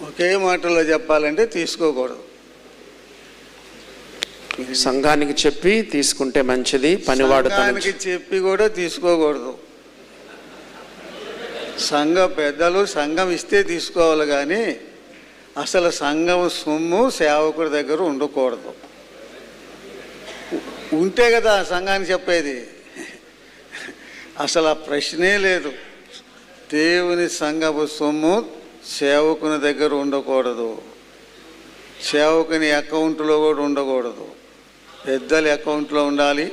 ఒకే మాటలో చెప్పాలంటే తీసుకోకూడదు. సంఘానికి చెప్పి తీసుకుంటే మంచిది. పనివాడు సంఘానికి చెప్పి కూడా తీసుకోకూడదు. సంఘ పెద్దలు సంఘం ఇస్తే తీసుకోవాలి కానీ అసలు సంఘం సొమ్ము సేవకుడి దగ్గర ఉండకూడదు. ఉంటే కదా సంఘానికి చెప్పేది. అసలు ఆ ప్రశ్నే లేదు. దేవుని సంఘపు సొమ్ము సేవకుని దగ్గర ఉండకూడదు. సేవకుని అకౌంట్లో కూడా ఉండకూడదు. పెద్దల అకౌంట్లో ఉండాలి,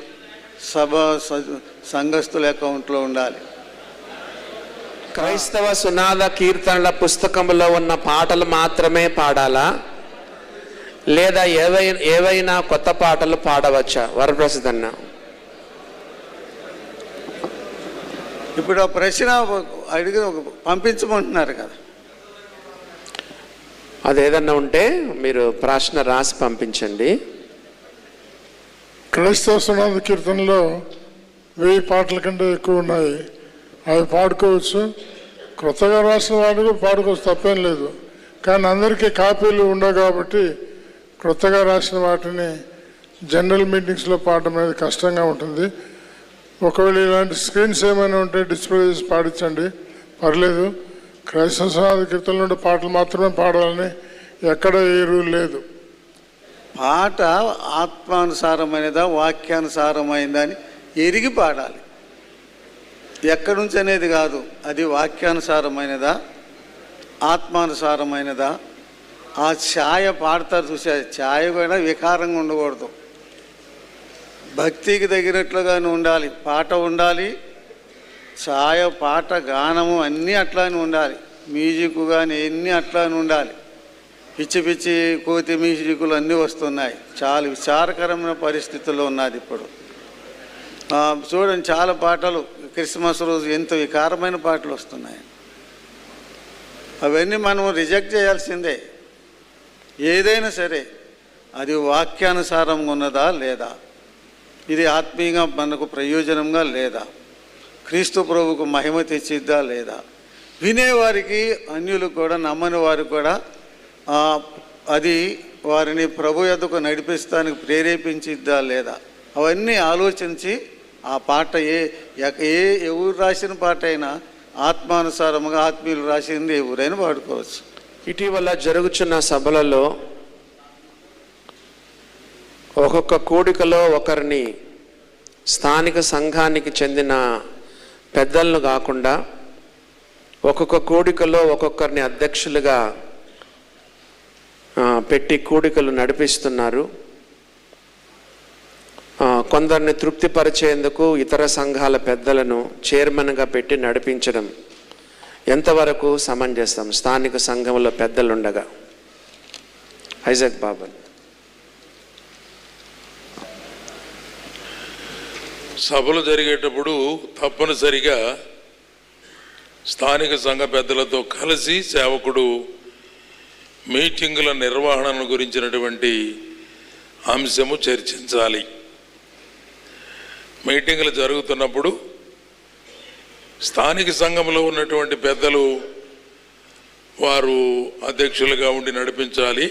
సంఘస్థుల అకౌంట్లో ఉండాలి. క్రైస్తవ సునాద కీర్తనల పుస్తకంలో ఉన్న పాటలు మాత్రమే పాడాలా, లేదా ఏవైనా కొత్త పాటలు పాడవచ్చా? వరప్రసాద్ అన్న. ఇప్పుడు ఆ ప్రశ్న అడిగి పంపించమంటున్నారు కదా. అదేదన్నా ఉంటే మీరు ప్రశ్న రాసి పంపించండి. క్రైస్తవ సనాతన కీర్తనలో 1000 పాటల కంటే ఎక్కువ ఉన్నాయి. అవి పాడుకోవచ్చు. కొత్తగా రాసిన వాటికి పాడుకోవచ్చు, తప్పేం లేదు. కానీ అందరికీ కాపీలు ఉండవు కాబట్టి కొత్తగా రాసిన వాటిని జనరల్ మీటింగ్స్లో పాడడం అనేది కష్టంగా ఉంటుంది. ఒకవేళ ఇలాంటి స్క్రీన్స్ ఏమైనా ఉంటే డిస్ప్లే చేసి పాడించండి, పర్లేదు. క్రైస్తవ సనాతన కీర్తనలో ఉండే పాటలు మాత్రమే పాడాలని ఎక్కడ ఏ రూల్ లేదు. పాట ఆత్మానుసారమైనదా వాక్యానుసారమైనదా అని ఎరిగి పాడాలి. ఎక్కడి నుంచి అనేది కాదు, అది వాక్యానుసారమైనదా ఆత్మానుసారమైనదా. ఆ ఛాయ పాడతారు చూసే ఛాయ కూడా వికారంగా ఉండకూడదు, భక్తికి తగినట్లుగానే ఉండాలి. పాట ఉండాలి, ఛాయ పాట గానము అన్నీ అట్లానే ఉండాలి. మ్యూజిక్ కానీ అన్నీ అట్లానే ఉండాలి. పిచ్చి పిచ్చి కోతి మ్యూజిక్లు అన్నీ వస్తున్నాయి. చాలా విచారకరమైన పరిస్థితుల్లో ఉన్నది ఇప్పుడు. చూడండి, చాలా పాటలు క్రిస్మస్ రోజు ఎంత వికారమైన పాటలు వస్తున్నాయి. అవన్నీ మనం రిజెక్ట్ చేయాల్సిందే. ఏదైనా సరే అది వాక్యానుసారంగా ఉన్నదా లేదా, ఇది ఆత్మీయంగా మనకు ప్రయోజనంగా లేదా, క్రీస్తు ప్రభువుకు మహిమ తెచ్చిద్దా లేదా, వినేవారికి అన్యులకు కూడా నమ్మని వారికి కూడా అది వారిని ప్రభు యొద్దకు నడిపిస్తానికి ప్రేరేపించిద్దా లేదా, అవన్నీ ఆలోచించి ఆ పాట ఎవరు రాసిన పాట అయినా ఆత్మానుసారముగా ఆత్మీయులు రాసింది ఎవరైనా పాడుకోవచ్చు. ఇటీవల జరుగుతున్న సభలలో ఒక్కొక్క కూడికలో ఒకరిని స్థానిక సంఘానికి చెందిన పెద్దలను కాకుండా ఒక్కొక్క కూడికలో ఒక్కొక్కరిని అధ్యక్షులుగా పెట్టి కూడికలు నడిపిస్తున్నారు. కొందరిని తృప్తిపరిచేందుకు ఇతర సంఘాల పెద్దలను చైర్మన్గా పెట్టి నడిపించడం ఎంతవరకు సమంజసం స్థానిక సంఘంలో పెద్దలుండగా? Isaac bourbon. సభలు జరిగేటప్పుడు తప్పనిసరిగా స్థానిక సంఘ పెద్దలతో కలిసి సేవకుడు మీటింగుల నిర్వహణను గురించినటువంటి అంశము చర్చించాలి. మీటింగులు జరుగుతున్నప్పుడు స్థానిక సంఘంలో ఉన్నటువంటి పెద్దలు వారు అధ్యక్షులుగా ఉండి నడిపించాలి.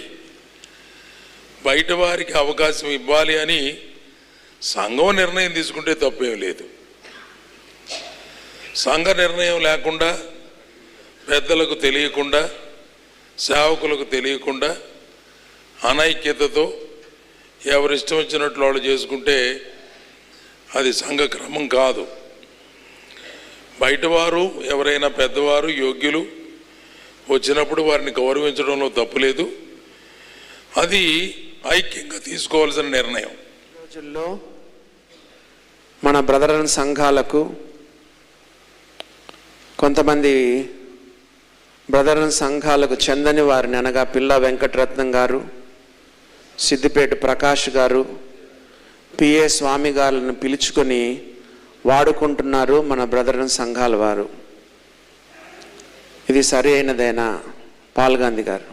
బయట వారికి అవకాశం ఇవ్వాలి అని సంఘం నిర్ణయం తీసుకుంటే తప్పేం లేదు. సంఘ నిర్ణయం లేకుండా, పెద్దలకు తెలియకుండా, సేవకులకు తెలియకుండా అనైక్యతతో ఎవరిష్టం వచ్చినట్లు వాళ్ళు చేసుకుంటే అది సంఘ క్రమం కాదు. బయటవారు ఎవరైనా పెద్దవారు యోగ్యులు వచ్చినప్పుడు వారిని గౌరవించడంలో తప్పులేదు. అది ఐక్యంగా తీసుకోవాల్సిన నిర్ణయం. రోజుల్లో మన బ్రదరన్ సంఘాలకు కొంతమంది బ్రదరన్ సంఘాలకు చెందని వారిని అనగా పిల్ల వెంకటరత్నం గారు, సిద్దిపేట ప్రకాష్ గారు, పిఏ స్వామి గారులను పిలుచుకొని వాడుకుంటున్నారు మన బ్రదరన్ సంఘాల వారు. ఇది సరి అయినదేనా? పాల్ గాంధీ గారు.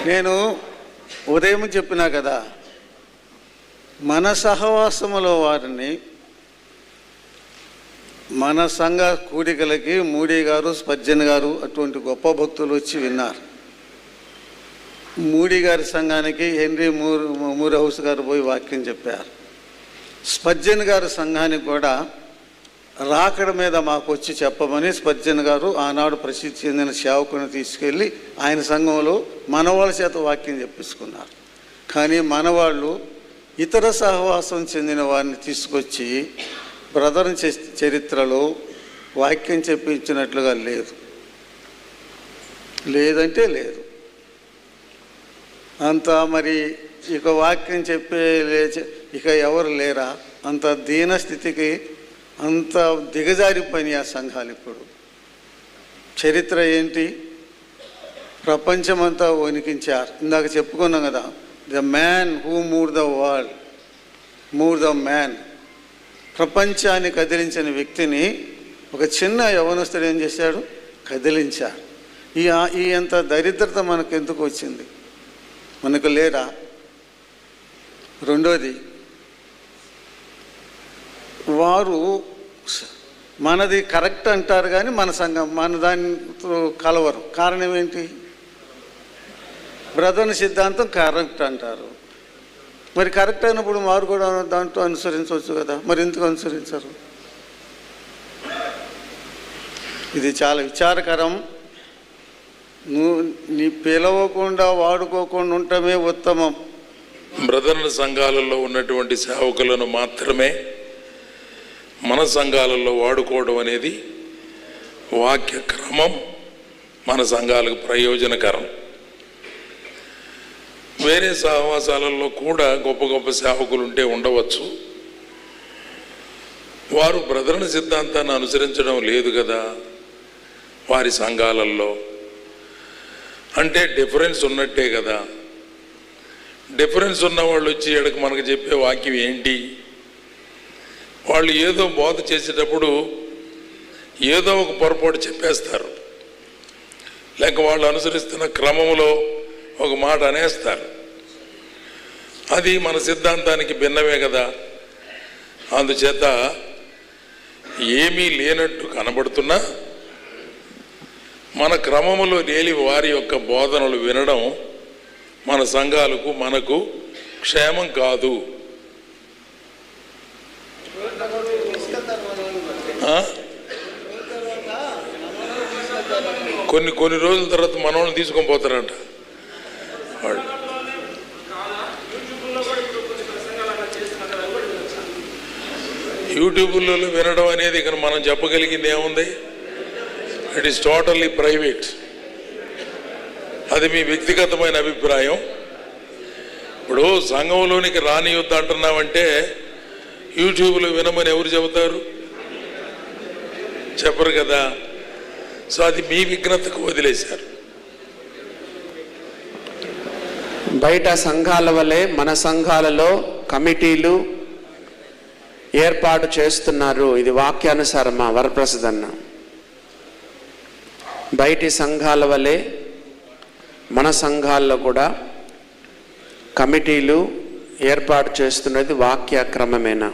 నేను ఉదయం చెప్పినా కదా, మన సహవాసములో వారిని మన సంఘ కూడికలకి మూడీ గారు, స్పర్జన్ గారు అటువంటి గొప్ప భక్తులు వచ్చి విన్నారు. మూడీ గారి సంఘానికి హెన్రీ మూర్ హౌస్ గారు పోయి వాక్యం చెప్పారు. స్పర్జన్ గారి సంఘానికి కూడా రాకడ మీద మాకు వచ్చి చెప్పమని స్పర్జన్ గారు ఆనాడు ప్రసిద్ధి చెందిన సేవకుని తీసుకెళ్ళి ఆయన సంఘంలో మనవాళ్ళ చేత వాక్యం చెప్పించుకున్నారు. కానీ మనవాళ్ళు ఇతర సహవాసం చెందిన వారిని తీసుకొచ్చి బ్రదర్ చరిత్రలో వాక్యం చెప్పించినట్లుగా లేదంటే లేదు. అంత మరి ఇక వాక్యం ఇక ఎవరు లేరా? అంత దీన స్థితికి అంత దిగజారిపోయినాయి ఆ సంఘాలు. ఇప్పుడు చరిత్ర ఏంటి? ప్రపంచమంతా వణికించారు. ఇందాక చెప్పుకున్నాం కదా, the man who move the world, move the man. ప్రపంచాన్ని కదిలించిన వ్యక్తిని ఒక చిన్న యవనస్తుడు ఏం చేశాడు? కదిలించాడు. ఈ అంత దరిద్రత మనకు ఎందుకు వచ్చింది? మనకు లేదా? రెండోది, వారు మనది కరెక్ట్ అంటారు కానీ మన సంఘం మన దానితో కలవరు. కారణం ఏంటి? బ్రదర్ని సిద్ధాంతం కరెక్ట్ అంటారు. మరి కరెక్ట్ అయినప్పుడు వారు కూడా దాంట్లో అనుసరించవచ్చు కదా, మరి ఎందుకు అనుసరించరు? ఇది చాలా విచారకరం. నీ పిలవకుండా వాడుకోకుండా ఉండటమే ఉత్తమం. బ్రదర్ల సంఘాలలో ఉన్నటువంటి సేవకులను మాత్రమే మన సంఘాలలో వాడుకోవడం అనేది వాక్య క్రమం, మన సంఘాలకు ప్రయోజనకరం. వేరే సహవాసాలలో కూడా గొప్ప గొప్ప సేవకులు ఉంటే ఉండవచ్చు. వారు బ్రదర్ల సిద్ధాంతాన్ని అనుసరించడం లేదు కదా వారి సంఘాలలో. అంటే డిఫరెన్స్ ఉన్నట్టే కదా. డిఫరెన్స్ ఉన్న వాళ్ళు వచ్చి ఇక్కడికి మనకు చెప్పే వాక్యం ఏంటి? వాళ్ళు ఏదో బోధ చేసేటప్పుడు ఏదో ఒక పొరపాటు చెప్పేస్తారు, లేక వాళ్ళు అనుసరిస్తున్న క్రమంలో ఒక మాట అనేస్తారు. అది మన సిద్ధాంతానికి భిన్నమే కదా. అందుచేత ఏమీ లేనట్టు కనబడుతున్నా మన క్రమములో లేని వారి యొక్క బోధనలు వినడం మన సంఘాలకు మనకు క్షేమం కాదు. కొన్ని రోజుల తర్వాత మనోళ్ళని తీసుకొని పోతారంట వాళ్ళు. యూట్యూబ్లో వినడం అనేది ఇక్కడ మనం చెప్పగలిగింది ఏముంది? It is totally private. అది మీ వ్యక్తిగతమైన అభిప్రాయం. ఇప్పుడు సంఘంలోనికి రానియొద్దు అంటున్నామంటే యూట్యూబ్లో వినమని ఎవరు చెబుతారు? చెప్పరు కదా. సో అది మీ విఘ్నతకు వదిలేశారు. బయట సంఘాల వలె మన సంఘాలలో కమిటీలు ఏర్పాటు చేస్తున్నారు. ఇది వాక్యానుసారమా వరప్రసాద్ అన్న? బయటి సంఘాల వలె మన సంఘాల్లో కూడా కమిటీలు ఏర్పాటు చేస్తున్నది వాక్యక్రమమేనా?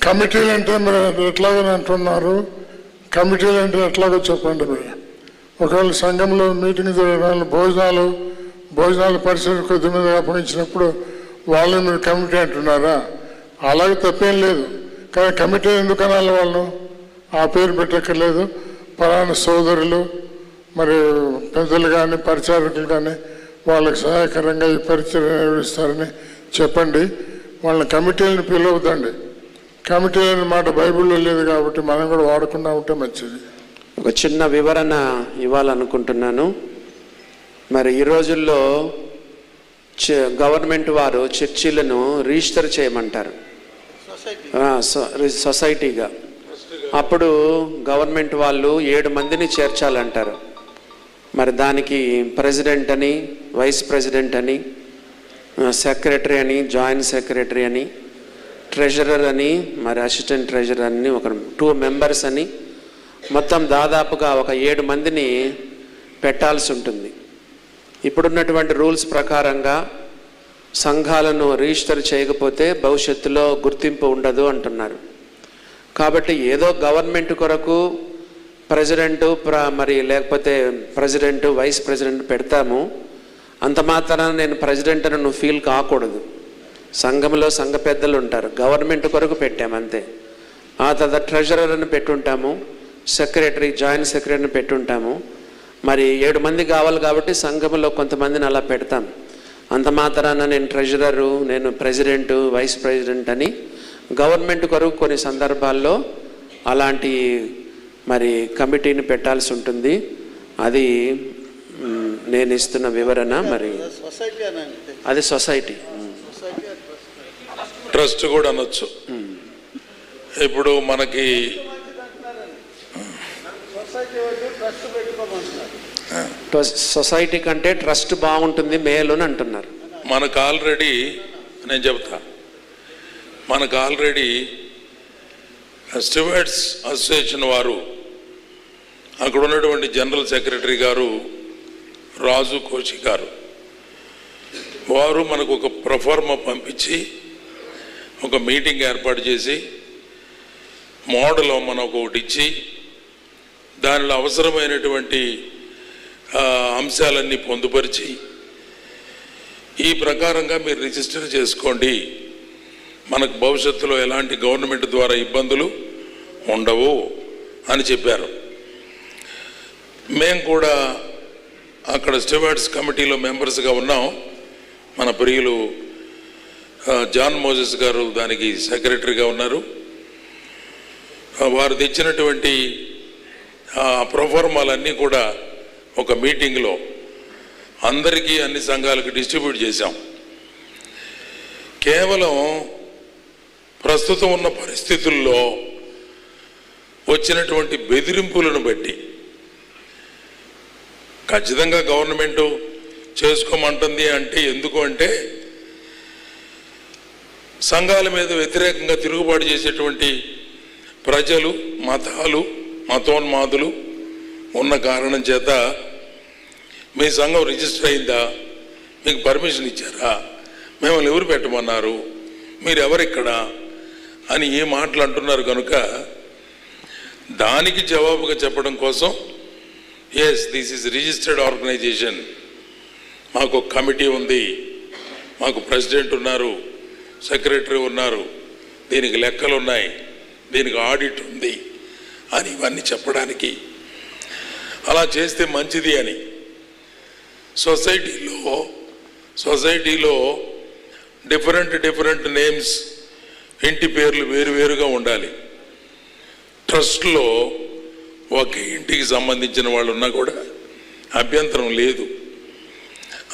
కమిటీలు అంటే మీరు ఎట్లాగని అంటున్నారు? కమిటీలు అంటే ఎట్లాగో చెప్పండి మీరు. ఒకవేళ సంఘంలో మీటింగ్ జరగడం, భోజనాలు పరిసర కొద్ది మీద అప్పగించినప్పుడు వాళ్ళని మీరు కమిటీ అంటున్నారా? అలాగే తప్పేం లేదు. కానీ కమిటీ ఎందుకు అనాలి? వాళ్ళు ఆ పేరు పెట్టక్కర్లేదు. పలానా సోదరులు మరి పెద్దలు కానీ పరిచారకులు కానీ వాళ్ళకి సహాయకరంగా ఈ పరిచయం నిర్వహిస్తారని చెప్పండి. వాళ్ళని కమిటీలను పిలవద్దండి. కమిటీ అనే మాట బైబిల్లో లేదు కాబట్టి మనం కూడా వాడకుండా ఉంటే మంచిది. ఒక చిన్న వివరణ ఇవ్వాలనుకుంటున్నాను. మరి ఈ రోజుల్లో గవర్నమెంట్ వారు చర్చిలను రిజిస్టర్ చేయమంటారు సొసైటీగా. అప్పుడు గవర్నమెంట్ వాళ్ళు 7 మందిని చేర్చాలంటారు. మరి దానికి ప్రెసిడెంట్ అని, వైస్ ప్రెసిడెంట్ అని, సెక్రటరీ అని, జాయింట్ సెక్రటరీ అని, ట్రెజరర్ అని, మరి అసిస్టెంట్ ట్రెజరర్ అని, ఒక 2 మెంబర్స్ అని, మొత్తం దాదాపుగా ఒక 7 మందిని పెట్టాల్సి ఉంటుంది. ఇప్పుడున్నటువంటి రూల్స్ ప్రకారంగా సంఘాలను రిజిస్టర్ చేయకపోతే భవిష్యత్తులో గుర్తింపు ఉండదు అంటున్నారు. కాబట్టి ఏదో గవర్నమెంట్ కొరకు ప్రెసిడెంటు మరి లేకపోతే ప్రెసిడెంటు, వైస్ ప్రెసిడెంట్ పెడతాము, అంత మాత్రాన నేను ప్రెసిడెంట్ అని నువ్వు ఫీల్ కాకూడదు. సంఘంలో సంఘ పెద్దలు ఉంటారు, గవర్నమెంట్ కొరకు పెట్టామంతే. ఆ తర్వాత ట్రెజరర్ అని పెట్టుంటాము, సెక్రటరీ, జాయింట్ సెక్రటరీని పెట్టుంటాము. మరి 7 మంది కావాలి కాబట్టి సంఘంలో కొంతమందిని అలా పెడతాం. అంత మాత్రాన నేను ట్రెజరరు, నేను ప్రెసిడెంటు, వైస్ ప్రెసిడెంట్ అని గవర్నమెంట్ కొరకు కొన్ని సందర్భాల్లో అలాంటి మరి కమిటీని పెట్టాల్సి ఉంటుంది. అది నేను ఇస్తున్న వివరణ. మరి అది సొసైటీ, ట్రస్ట్ కూడా అనొచ్చు. ఇప్పుడు మనకి సొసైటీ కంటే ట్రస్ట్ బాగుంటుంది మేలు అని అంటున్నారు. మనకు ఆల్రెడీ నేను చెప్తా, మనకు ఆల్రెడీ స్టీవర్డ్స్ అసోసియేషన్ వారు అక్కడ ఉన్నటువంటి జనరల్ సెక్రటరీ గారు రాజు కోచి గారు వారు మనకు ఒక ప్రొఫార్మా పంపించి ఒక మీటింగ్ ఏర్పాటు చేసి మోడల్ మనకు ఒకటి ఇచ్చి దానిలో అవసరమైనటువంటి అంశాలన్నీ పొందుపరిచి ఈ ప్రకారంగా మీరు రిజిస్టర్ చేసుకోండి, మనకు భవిష్యత్తులో ఎలాంటి గవర్నమెంట్ ద్వారా ఇబ్బందులు ఉండవు అని చెప్పారు. మేము కూడా అక్కడ స్టీవర్డ్స్ కమిటీలో మెంబర్స్గా ఉన్నాం. మన ప్రియులు జాన్ మోజెస్ గారు దానికి సెక్రటరీగా ఉన్నారు. వారు తెచ్చినటువంటి ప్రొఫార్మాలన్నీ కూడా ఒక మీటింగ్లో అందరికీ అన్ని సంఘాలకు డిస్ట్రిబ్యూట్ చేశాం. కేవలం ప్రస్తుతం ఉన్న పరిస్థితుల్లో వచ్చినటువంటి బెదిరింపులను బట్టి ఖచ్చితంగా గవర్నమెంట్ చేసుకోమంటుంది అంటే ఎందుకు అంటే సంఘాల మీద వ్యతిరేకంగా తిరుగుబాటు చేసేటువంటి ప్రజలు, మతాలు, మతోన్మాదులు ఉన్న కారణం చేత మీ సంఘం రిజిస్టర్ అయిందా, మీకు పర్మిషన్ ఇచ్చారా, మిమ్మల్ని ఎవరు పెట్టమన్నారు, మీరు ఎవరిక్కడ అని ఏ మాటలు అంటున్నారు కనుక దానికి జవాబుగా చెప్పడం కోసం yes this is registered organization, మాకు ఒక కమిటీ ఉంది, మాకు ప్రెసిడెంట్ ఉన్నారు, సెక్రటరీ ఉన్నారు, దీనికి లెక్కలు ఉన్నాయి, దీనికి ఆడిట్ ఉంది అని ఇవన్నీ చెప్పడానికి అలా చేస్తే మంచిది అని సొసైటీలో డిఫరెంట్ నేమ్స్, ఇంటి పేర్లు వేరువేరుగా ఉండాలి. ట్రస్ట్లో ఒక ఇంటికి సంబంధించిన వాళ్ళు ఉన్నా కూడా అభ్యంతరం లేదు.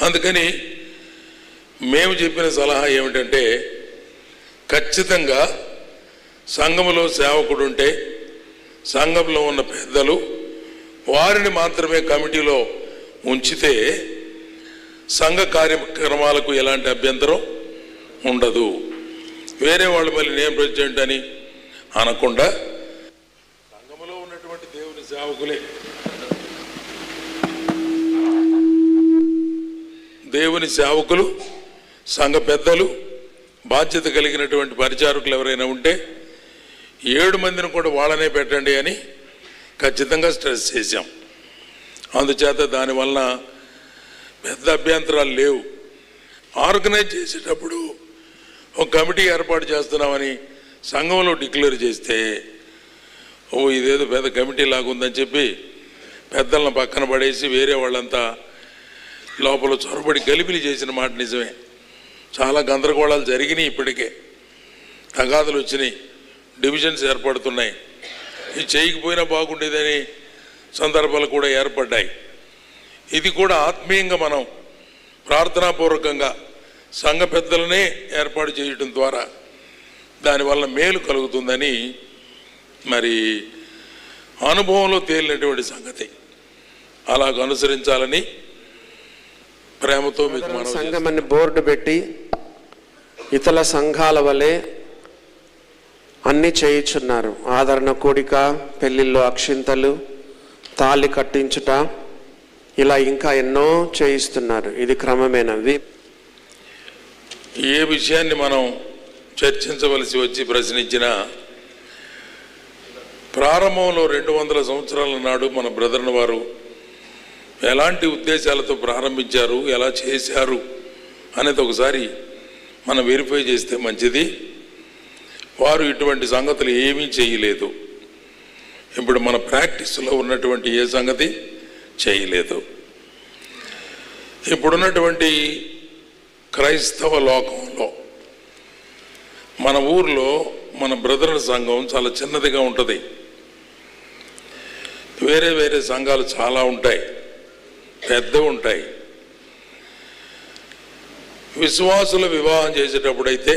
అందుకని మేము చెప్పిన సలహా ఏమిటంటే ఖచ్చితంగా సంఘములో సేవకుడు ఉంటే సంఘంలో ఉన్న పెద్దలు వారిని మాత్రమే కమిటీలో ఉంచితే సంఘ కార్యక్రమాలకు ఎలాంటి అభ్యంతరం ఉండదు. వేరే వాళ్ళు మళ్ళీ నేను ప్రెసిడెంట్ అని అనకుండా సంఘములో ఉన్నటువంటి దేవుని సేవకులే, దేవుని సేవకులు, సంఘ పెద్దలు, బాధ్యత కలిగినటువంటి పరిచారకులు ఎవరైనా ఉంటే 7 మందిని కూడా వాళ్ళనే పెట్టండి అని ఖచ్చితంగా స్ట్రెస్ చేశాం. అందుచేత దానివల్ల పెద్ద అభ్యంతరాలు లేవు. ఆర్గనైజ్ చేసేటప్పుడు ఒక కమిటీ ఏర్పాటు చేస్తున్నామని సంఘంలో డిక్లేర్ చేస్తే ఇదేదో పెద్ద కమిటీ లాగుందని చెప్పి పెద్దలను పక్కన పడేసి వేరే వాళ్ళంతా లోపల చొరబడి గలిపిలి చేసిన మాట నిజమే. చాలా గందరగోళాలు జరిగినాయి, ఇప్పటికే తగాదులు వచ్చినాయి, డివిజన్స్ ఏర్పడుతున్నాయి. ఇది చేయకపోయినా బాగుండేదని సందర్భాలు కూడా ఏర్పడ్డాయి. ఇది కూడా ఆత్మీయంగా మనం ప్రార్థనాపూర్వకంగా సంఘ పెద్దలనే ఏర్పాటు చేయడం ద్వారా దానివల్ల మేలు కలుగుతుందని మరి అనుభవంలో తేలినటువంటి సంగతి. అలాగ అనుసరించాలని ప్రేమతో మీకు మనవి. సంఘమని బోర్డు పెట్టి ఇతర సంఘాల వలె అన్నీ చేయించున్నారు. ఆదరణ కూడిక, పెళ్లిళ్ళు అక్షింతలు, తాళి కట్టించుట, ఇలా ఇంకా ఎన్నో చేయిస్తున్నారు. ఇది క్రమమేనవి. ఏ విషయాన్ని మనం చర్చించవలసి వచ్చి ప్రశ్నించినా ప్రారంభంలో 200 సంవత్సరాల నాడు మన బ్రదర్ని వారు ఎలాంటి ఉద్దేశాలతో ప్రారంభించారు, ఎలా చేశారు అనేది ఒకసారి మనం వెరిఫై చేస్తే మంచిది. వారు ఇటువంటి సంగతులు ఏమీ చేయలేదు. ఇప్పుడు మన ప్రాక్టీస్లో ఉన్నటువంటి ఏ సంగతి చేయలేదు. ఇప్పుడున్నటువంటి క్రైస్తవ లోకంలో మన ఊర్లో మన బ్రదర్ సంఘం చాలా చిన్నదిగా ఉంటుంది. వేరే వేరే సంఘాలు చాలా ఉంటాయి, పెద్దవి ఉంటాయి. విశ్వాసుల వివాహం చేసేటప్పుడైతే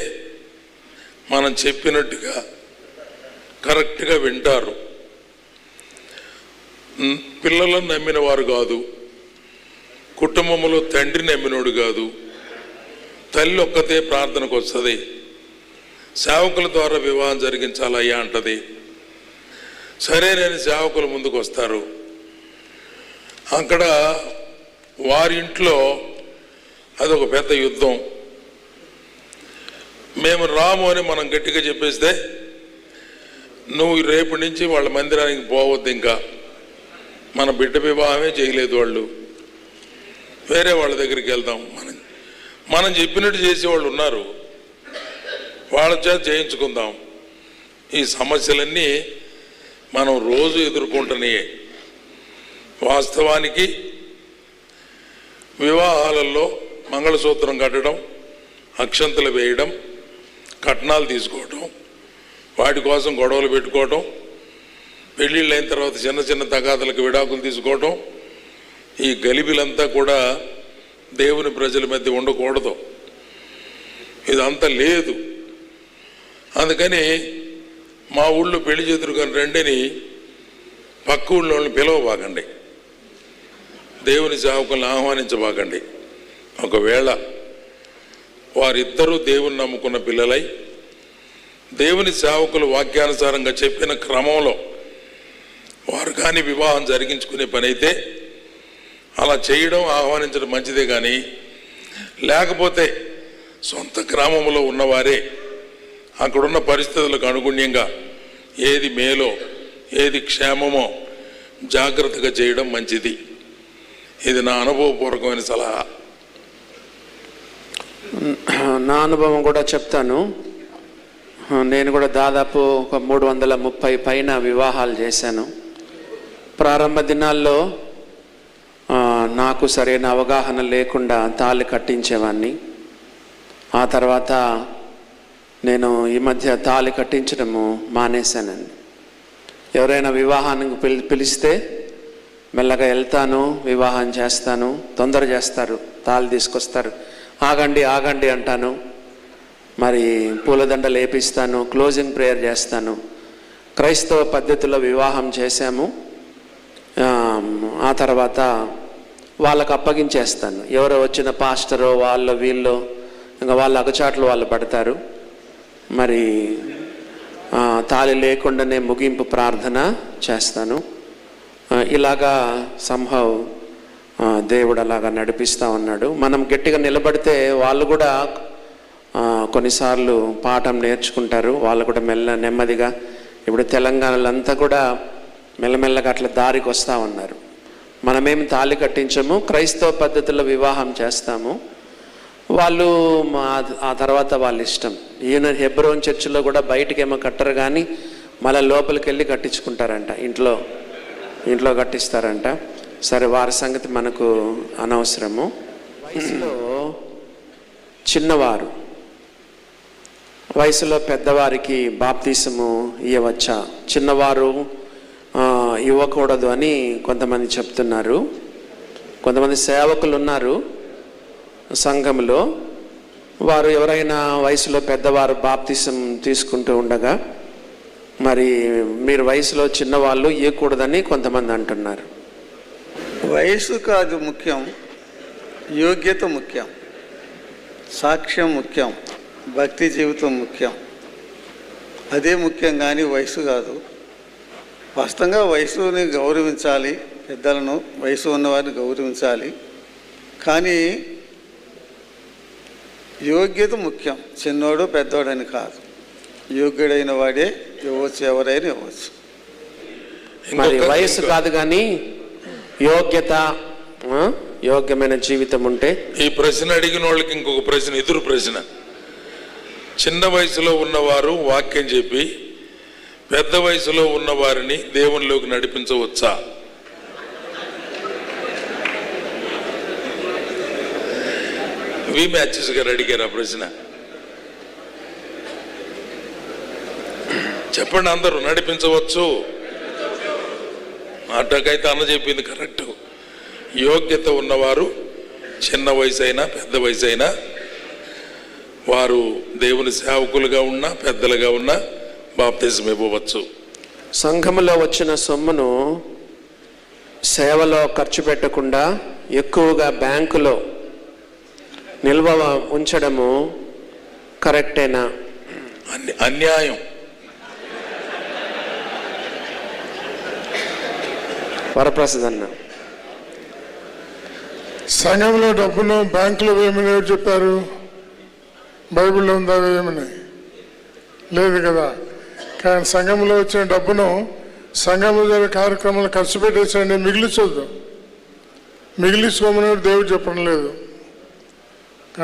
మనం చెప్పినట్టుగా కరెక్ట్గా వింటారు. పిల్లలను నమ్మిన వారు కాదు, కుటుంబంలో తండ్రి నమ్మినోడు కాదు, తల్లి ఒక్కతే ప్రార్థనకు వస్తుంది, సేవకుల ద్వారా వివాహం జరిగించాలయ్యా అంటది. సరేనని సేవకులు ముందుకు వస్తారు. అక్కడ వారింట్లో అదొక పెద్ద యుద్ధం. మేము రాము అని మనం గట్టిగా చెప్పేస్తే, నువ్వు రేపటి నుంచి వాళ్ళ మందిరానికి పోవద్దు, ఇంకా మన బిడ్డ వివాహమే చేయలేదు వాళ్ళు, వేరే వాళ్ళ దగ్గరికి వెళ్దాం, మనం చెప్పినట్టు చేసేవాళ్ళు ఉన్నారు, వాళ్ళ చేత చేయించుకుందాం. ఈ సమస్యలన్నీ మనం రోజు ఎదుర్కొంటున్నాయే. వాస్తవానికి వివాహాలలో మంగళసూత్రం కట్టడం, అక్షంతలు వేయడం, కట్నాలు తీసుకోవడం, వాటి కోసం గొడవలు పెట్టుకోవడం, పెళ్ళిళ్ళు అయిన తర్వాత చిన్న చిన్న తగాదలకు విడాకులు తీసుకోవడం, ఈ గలిబిలంతా కూడా దేవుని ప్రజల మధ్య ఉండకూడదు. ఇదంతా లేదు. అందుకని మా ఊళ్ళో పెళ్లి చేతురుకొని రండిని పక్క ఊళ్ళోని పిలవబాకండి, దేవుని సేవకులను ఆహ్వానించబాకండి. ఒకవేళ వారిద్దరూ దేవుని నమ్ముకున్న పిల్లలై దేవుని సేవకులు వాక్యానుసారంగా చెప్పిన క్రమంలో వారు కానీ వివాహం జరిగించుకునే పని అయితే అలా చేయడం, ఆహ్వానించడం మంచిదే. కానీ లేకపోతే సొంత గ్రామంలో ఉన్నవారే అక్కడున్న పరిస్థితులకు అనుగుణ్యంగా ఏది మేలో ఏది క్షేమమో జాగ్రత్తగా చేయడం మంచిది. ఇది నా అనుభవపూర్వకమైన సలహా. నా అనుభవం కూడా చెప్తాను. నేను కూడా దాదాపు ఒక 330 పైన వివాహాలు చేశాను. ప్రారంభ దినాల్లో నాకు సరైన అవగాహన లేకుండా తాళి కట్టించేవాడిని. ఆ తర్వాత నేను ఈ మధ్య తాళి కట్టించడము మానేశానండి. ఎవరైనా వివాహానికి పిలిస్తే మెల్లగా వెళ్తాను, వివాహం చేస్తాను. తొందర చేస్తారు, తాళి తీసుకొస్తారు, ఆగండి ఆగండి అంటాను. మరి పూలదండలు వేపిస్తాను, క్లోజింగ్ ప్రేయర్ చేస్తాను. క్రైస్తవ పద్ధతిలో వివాహం చేశాము. ఆ తర్వాత వాళ్ళకు అప్పగించేస్తాను. ఎవరో వచ్చిన పాస్టరో వాళ్ళు వీళ్ళు ఇంకా వాళ్ళ అగచాట్లు వాళ్ళు పడతారు. మరి తాళి లేకుండానే ముగింపు ప్రార్థన చేస్తాను. ఇలాగా సంహవ్ దేవుడు అలాగా నడిపిస్తూ ఉన్నాడు. మనం గట్టిగా నిలబడితే వాళ్ళు కూడా కొన్నిసార్లు పాఠం నేర్చుకుంటారు. వాళ్ళు కూడా నెమ్మదిగా ఇప్పుడు తెలంగాణలో అంతా కూడా మెల్లమెల్లగా అట్లా దారికి వస్తూ ఉన్నారు. మనమేమి తాళి కట్టించము, క్రైస్తవ పద్ధతిలో వివాహం చేస్తాము. వాళ్ళు ఆ తర్వాత వాళ్ళ ఇష్టం. ఈయన హెబ్రోన్ చర్చిలో కూడా బయటకేమో కట్టరు, కానీ మళ్ళీ లోపలికి వెళ్ళి కట్టించుకుంటారంట, ఇంట్లో కట్టిస్తారంట. సరే, వారి సంగతి మనకు అనవసరము. వయసులో చిన్నవారు వయసులో పెద్దవారికి బాప్తీసము ఇవ్వవచ్చా? చిన్నవారు ఇవ్వకూడదు అని కొంతమంది చెప్తున్నారు. కొంతమంది సేవకులు ఉన్నారు సంఘంలో, వారు ఎవరైనా వయసులో పెద్దవారు బాప్తీసం తీసుకుంటూ ఉండగా మరి మీరు వయసులో చిన్నవాళ్ళు ఇవ్వకూడదని కొంతమంది అంటున్నారు. వయసు కాదు ముఖ్యం, యోగ్యత ముఖ్యం, సాక్ష్యం ముఖ్యం, భక్తి జీవితం ముఖ్యం. అదే ముఖ్యం, కానీ వయసు కాదు. వాస్తవంగా వయసుని గౌరవించాలి, పెద్దలను, వయసు ఉన్నవారిని గౌరవించాలి. కానీ యోగ్యత ముఖ్యం. చిన్నోడు పెద్దోడని కాదు, యోగ్యుడైన వాడే ఇవ్వచ్చు, ఎవరైనా ఇవ్వచ్చు. మరి వయసు కాదు కానీ యోగ్యత, యోగ్యమైన జీవితం ఉంటే. ఈ ప్రశ్న అడిగిన వాళ్ళకి ఇంకొక ప్రశ్న, ఎదురు ప్రశ్న. చిన్న వయసులో ఉన్నవారు వాక్యం చెప్పి పెద్ద వయసులో ఉన్న వారిని దేవునిలోకి నడిపించవచ్చా? వి మ్యాచెస్ గారు అడిగారు ఆ ప్రశ్న. చెప్పండి అందరూ, నడిపించవచ్చు. అట్టకైతే అన్న చెప్పింది కరెక్ట్. యోగ్యత ఉన్నవారు చిన్న వయసు అయినా పెద్ద వయసు అయినా వారు దేవుని సేవకులుగా ఉన్నా పెద్దలుగా ఉన్నా బాప్తిజం ఇవ్వవచ్చు. సంఘములో వచ్చిన సొమ్మును సేవలో ఖర్చు పెట్టకుండా ఎక్కువగా బ్యాంకులో నిల్వ ఉంచడము కరెక్టేనా? అన్యాయం. వరప్రసాద్ అన్న, సంఘంలో డబ్బును బ్యాంకులో వేయమని ఎవరు చెప్పారు? బైబిల్లో ఉందా వేయమని? లేదు కదా. కానీ సంఘంలో వచ్చిన డబ్బును సంఘంలో జరిగే కార్యక్రమాలు ఖర్చు పెట్టేసండి, మిగిలించొద్దు. మిగిలించుకోమని దేవుడు చెప్పడం లేదు.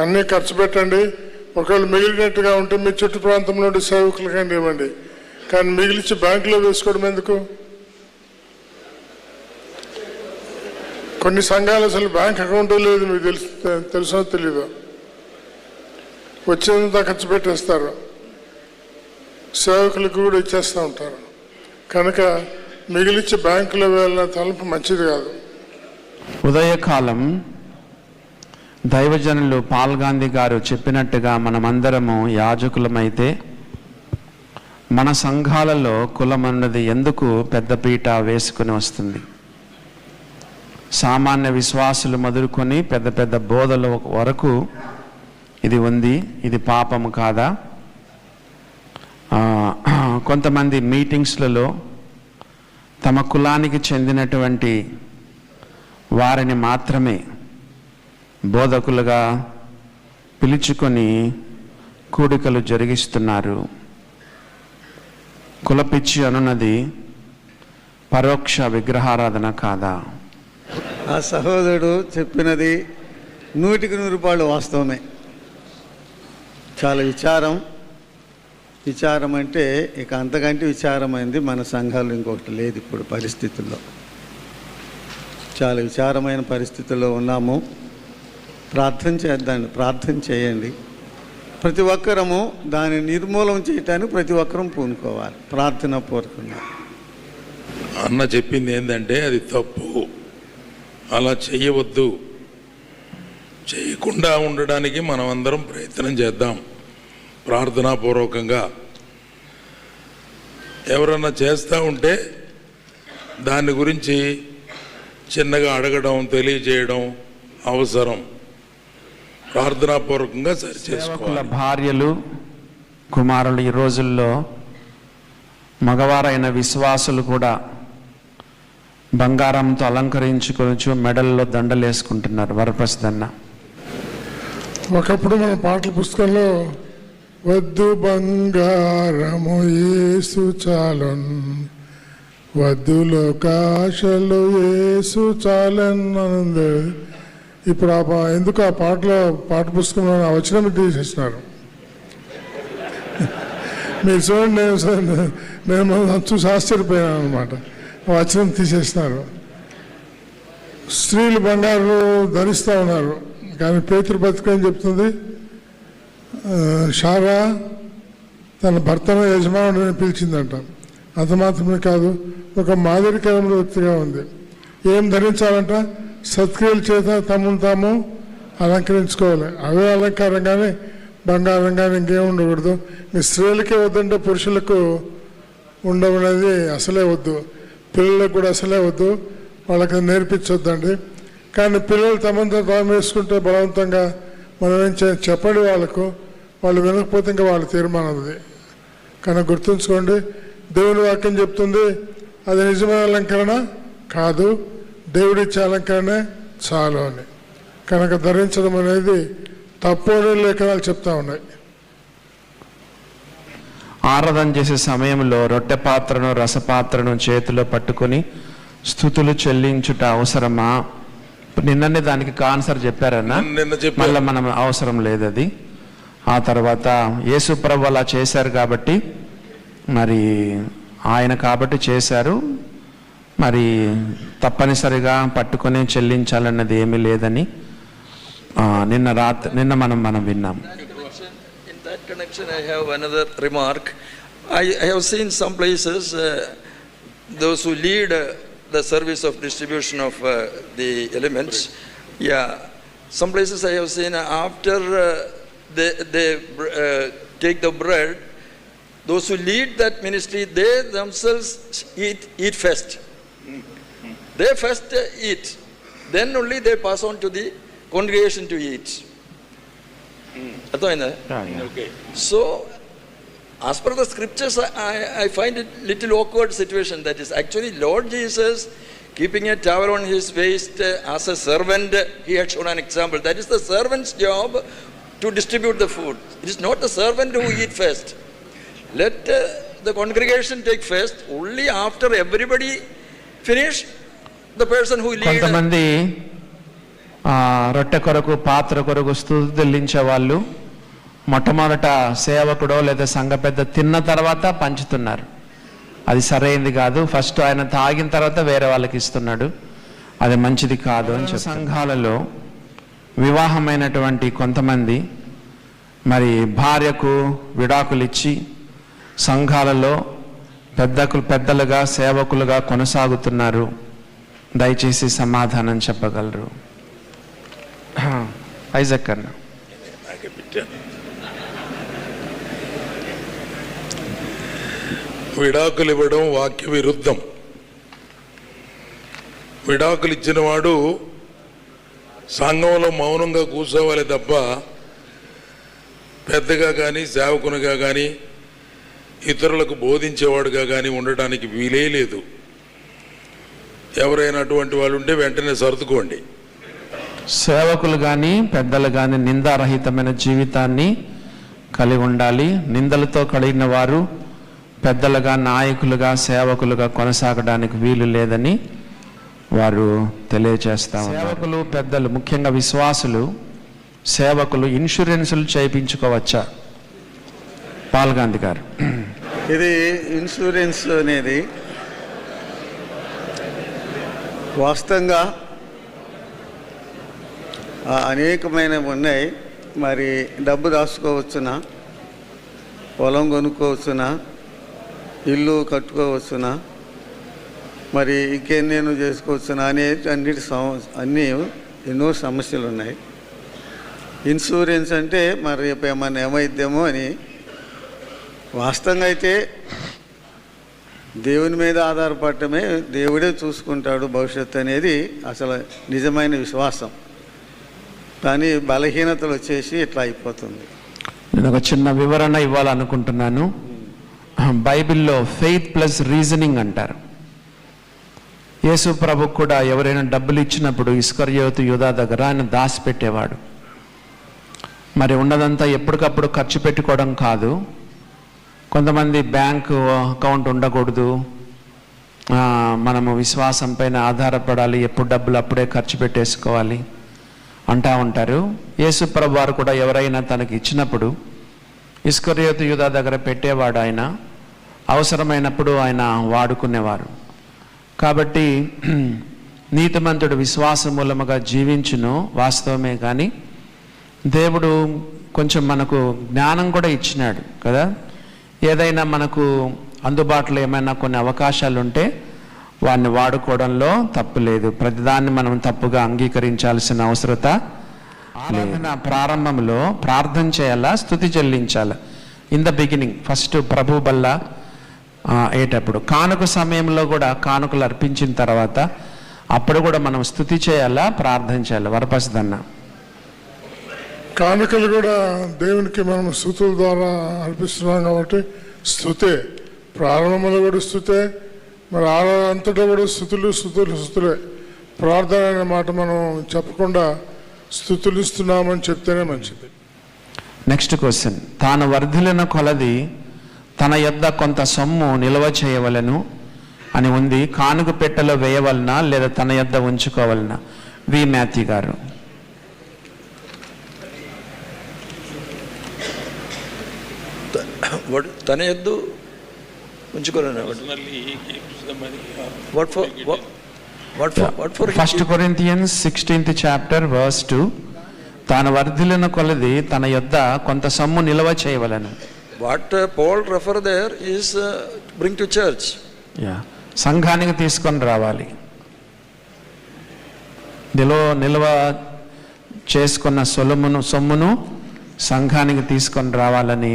అన్నీ ఖర్చు పెట్టండి. ఒకవేళ మిగిలినట్టుగా ఉంటే మీ చుట్టు ప్రాంతంలో ఉండే సేవకులకండి ఇవ్వండి. కానీ మిగిలించి బ్యాంకులో వేసుకోవడం ఎందుకు? కొన్ని సంఘాలు అసలు బ్యాంక్ అకౌంట్ లేదు, మీకు తెలుసో తెలీదు. వచ్చేంత ఖర్చు పెట్టేస్తారు, సేవకులకు కూడా ఇచ్చేస్తూ ఉంటారు. కనుక మిగిలిచ్చి బ్యాంకులో వెళ్ళిన తలంపు మంచిది కాదు. ఉదయకాలం దైవజనులు పాల్ గాంధీ గారు చెప్పినట్టుగా మనమందరము యాజకులమైతే మన సంఘాలలో కులం అన్నది ఎందుకు పెద్దపీట వేసుకుని వస్తుంది? సామాన్య విశ్వాసులు మొదలుకొని పెద్ద పెద్ద బోధల వరకు ఇది ఉంది. ఇది పాపము కాదా? కొంతమంది మీటింగ్స్లలో తమ కులానికి చెందినటువంటి వారిని మాత్రమే బోధకులుగా పిలుచుకొని కూడికలు జరిగిస్తున్నారు. కులపిచ్చి అనున్నది పరోక్ష విగ్రహారాధన కాదా? ఆ సహోదరుడు చెప్పినది 100% వాస్తవమే. చాలా విచారం అంటే ఇక అంతకంటే విచారమైంది మన సంఘాలు ఇంకొకటి లేదు ఇప్పుడు పరిస్థితుల్లో. చాలా విచారమైన పరిస్థితుల్లో ఉన్నాము. ప్రార్థన చేయండి. ప్రతి ఒక్కరము దాన్ని నిర్మూలన చేయటానికి ప్రతి ఒక్కరం పూనుకోవాలి ప్రార్థన పూర్వకంగా. అన్న చెప్పింది ఏంటంటే అది తప్పు, అలా చేయవద్దు. చేయకుండా ఉండడానికి మనం అందరం ప్రయత్నం చేద్దాం ప్రార్థనాపూర్వకంగా. ఎవరన్నా చేస్తూ ఉంటే దాని గురించి చిన్నగా అడగడం, తెలియజేయడం అవసరం. ప్రార్థనాపూర్వకంగా సరిచేసుకోవాలి. భార్యలు, కుమారులు ఈ రోజుల్లో మగవారైన విశ్వాసులు కూడా బంగారంతో అలంకరించుకొని మెడల్లో దండలు వేసుకుంటున్నారు. వరప్రసాదన్న, ఒకప్పుడు మన పాటల పుస్తకంలో వద్దు బంగారము యేసు చాలన్, వద్దు లోకాశలు యేసు చాలన్ అనుంది. ఇప్పుడు ఎందుకు ఆ పాట పుస్తకంలో ఆ వచనం తీసేసినారు? మీరు చూడండి, నేను చూసి ఆశ్చర్యపోయాను అనమాట. ఆ వచనం తీసేసినారు. స్త్రీలు బంగారు ధరిస్తూ ఉన్నారు, కానీ పేతురు పత్రిక ఏం చెప్తుంది? షారా తన భర్తను యజమానుడిని పిలిచిందంట. అంత మాత్రమే కాదు, ఒక మాదిరికరమైన వ్యక్తిగా ఉంది. ఏం ధరించాలంట? సత్క్రియల చేత తమను తాము అలంకరించుకోవాలి. అవే అలంకారం, కానీ బంగారం కానీ ఇంకేం ఉండకూడదు. మీ స్త్రీలకే వద్దంటే పురుషులకు ఉండవనేది అసలే వద్దు. పిల్లలకు కూడా అసలే వద్దు, వాళ్ళకి నేర్పించొద్దండి. కానీ పిల్లలు తమంతా తాము వేసుకుంటే బలవంతంగా మనం ఏం చెప్పండి వాళ్ళకు. వాళ్ళు వినకపోతే ఇంకా వాళ్ళ తీర్మానం అది. కనుక గుర్తుంచుకోండి, దేవుని వాక్యం చెప్తుంది అది నిజమైన అలంకరణ కాదు, దేవుడిచ్చే అలంకరణే చాలు అని. కనుక ధరించడం అనేది తప్పు అని లేఖనాలు చెప్తా ఉన్నాయి. ఆరాధన చేసే సమయంలో రొట్టె పాత్రను, రసపాత్రను చేతిలో పట్టుకొని స్తుతులు చెల్లించుట అవసరమా? నిన్ననే దానికి ఆన్సర్ చెప్పారన్నా, మళ్ళీ మనం అవసరం లేదు అది. ఆ తర్వాత యేసు ప్రభు అలా చేశారు కాబట్టి, మరి ఆయన కాబట్టి చేశారు, మరి తప్పనిసరిగా పట్టుకొని చెల్లించాలన్నది ఏమీ లేదని నిన్న మనం విన్నాం. In that connection, I have another remark. I have seen some places those who lead the service of distribution of the elements. Yeah, some places I have seen after they take the bread, those who lead that ministry, they themselves eat first. They first eat, then only they pass on to the congregation to eat. Okay. So as per the scriptures, I find it little awkward situation. That is actually Lord Jesus keeping a towel on his waist as a servant. He had shown an example. That is the servant's job to distribute the food. It is not the servant who eat first. Let the congregation take first. Only after everybody finish, the person who leads. కొంతమంది రొట్టె కొరకు పాత్ర కొరకు స్తుతించే వాళ్ళు మొట్టమొదట సేవకుడో లేదా సంఘ పెద్ద తిన్న తర్వాత పంచుతున్నారు. అది సరైనది కాదు. ఫస్ట్ ఆయన తాగిన తర్వాత వేరే వాళ్ళకి ఇస్తున్నాడు. అది మంచిది కాదు అని చెప్పి సంఘాలలో వివాహమైనటువంటి కొంతమంది మరి భార్యకు విడాకులు ఇచ్చి సంఘాలలో పెద్దలుగా సేవకులుగా కొనసాగుతున్నారు. దయచేసి సమాధానం చెప్పగలరు? ఐజక్ అన్న. విడాకులు ఇవ్వడం వాక్య విరుద్ధం. విడాకులు ఇచ్చిన వాడు సంఘంలో మౌనంగా కూర్చోవాలి తప్ప పెద్దగా కానీ సేవకునిగా కానీ ఇతరులకు బోధించేవాడుగా కానీ ఉండటానికి వీలే లేదు. ఎవరైనా అటువంటి వాళ్ళు ఉంటే వెంటనే సర్దుకోండి. సేవకులు కానీ పెద్దలు కానీ నిందారహితమైన జీవితాన్ని కలిగి ఉండాలి. నిందలతో కలిగిన వారు పెద్దలుగా నాయకులుగా సేవకులుగా కొనసాగడానికి వీలు లేదని వారు తెలియజేస్తారు. సేవకులు పెద్దలు ముఖ్యంగా విశ్వాసులు సేవకులు ఇన్సూరెన్సులు చేయించుకోవచ్చా? పాల్గాంధీ గారు. ఇది ఇన్సూరెన్స్ అనేది వాస్తవంగా అనేకమైనవి ఉన్నాయి. మరి డబ్బు దాచుకోవచ్చునా, పొలం కొనుక్కోవచ్చునా, ఇల్లు కట్టుకోవచ్చునా, మరి ఇంకేనేను చేసుకోవచ్చునా అనేది అన్నీ ఎన్నో సమస్యలు ఉన్నాయి. ఇన్సూరెన్స్ అంటే మరి రేపు ఏమన్నా ఏమైద్దేమో అని. వాస్తవంగా అయితే దేవుని మీద ఆధారపడటమే, దేవుడే చూసుకుంటాడు భవిష్యత్తు అనేది అసలు నిజమైన విశ్వాసం. కానీ బలహీనతలు వచ్చేసి ఇట్లా అయిపోతుంది. నేను ఒక చిన్న వివరణ ఇవ్వాలనుకుంటున్నాను. బైబిల్లో ఫెయిత్ ప్లస్ రీజనింగ్ అంటారు. యేసు ప్రభు కూడా ఎవరైనా డబ్బులు ఇచ్చినప్పుడు ఇస్కరియోతు యూదా దగ్గర ఆయన దాచిపెట్టేవాడు. మరి ఉన్నదంతా ఎప్పటికప్పుడు ఖర్చు పెట్టుకోవడం కాదు. కొంతమంది బ్యాంకు అకౌంట్ ఉండకూడదు, మనము విశ్వాసం పైన ఆధారపడాలి, ఎప్పుడు డబ్బులు అప్పుడే ఖర్చు పెట్టేసుకోవాలి అంటూ ఉంటారు. యేసు ప్రభు వారు కూడా ఎవరైనా తనకి ఇచ్చినప్పుడు ఇస్కరియోతు యూదా దగ్గర పెట్టేవాడు. ఆయన అవసరమైనప్పుడు ఆయన వాడుకునేవారు. కాబట్టి నీతిమంతుడు విశ్వాస మూలముగా జీవించును వాస్తవమే. కానీ దేవుడు కొంచెం మనకు జ్ఞానం కూడా ఇచ్చినాడు కదా. ఏదైనా మనకు అందుబాటులో ఏమైనా కొన్ని అవకాశాలు ఉంటే వాడిని వాడుకోవడంలో తప్పు లేదు. ప్రతిదాన్ని మనం తప్పుగా అంగీకరించాల్సిన అవసరత ఆరాధన ప్రారంభంలో ప్రార్థన చేయాలా, స్తుతి చెల్లించాలా? ఇన్ ద బిగినింగ్ ఫస్ట్ ప్రభు బల్ల అయ్యేటప్పుడు, కానుక సమయంలో కూడా కానుకలు అర్పించిన తర్వాత అప్పుడు కూడా మనం స్తుతి చేయాలా, ప్రార్థన చేయాలా? వరపసదన్న. కానుకలు కూడా దేవునికి మనం స్తుతుల ద్వారా అర్పిస్తున్నాం కాబట్టి స్తుతే. ప్రారంభంలో కూడా స్తుతే, మరి అంతటా కూడా స్తుతులే. ప్రార్థన అనే మాట మనం చెప్పకుండా స్తుతులిస్తున్నామని చెప్తేనే మంచిది. Next question. తాను వర్ధిల్లిన కొలది తన యొద్ద కొంత సొమ్ము నిల్వ చేయవలను అని ఉంది. కానుక పెట్టెలో వేయవలనా లేదా తన యొద్ద ఉంచుకోవాలనా? వి మాథ్యూ గారు. తన యొద్దు ఉంచుకోవాలన్నా? First Corinthians 16th chapter verse 2. తాను వర్ధిల్లిన కొలది తన యొద్ద కొంత సొమ్ము నిల్వ చేయవలను. What Paul refer there is bring to church. సంఘానికి తీసుకొని రావాలి. నిల్వ చేసుకున్న సొమ్మును సంఘానికి తీసుకొని రావాలని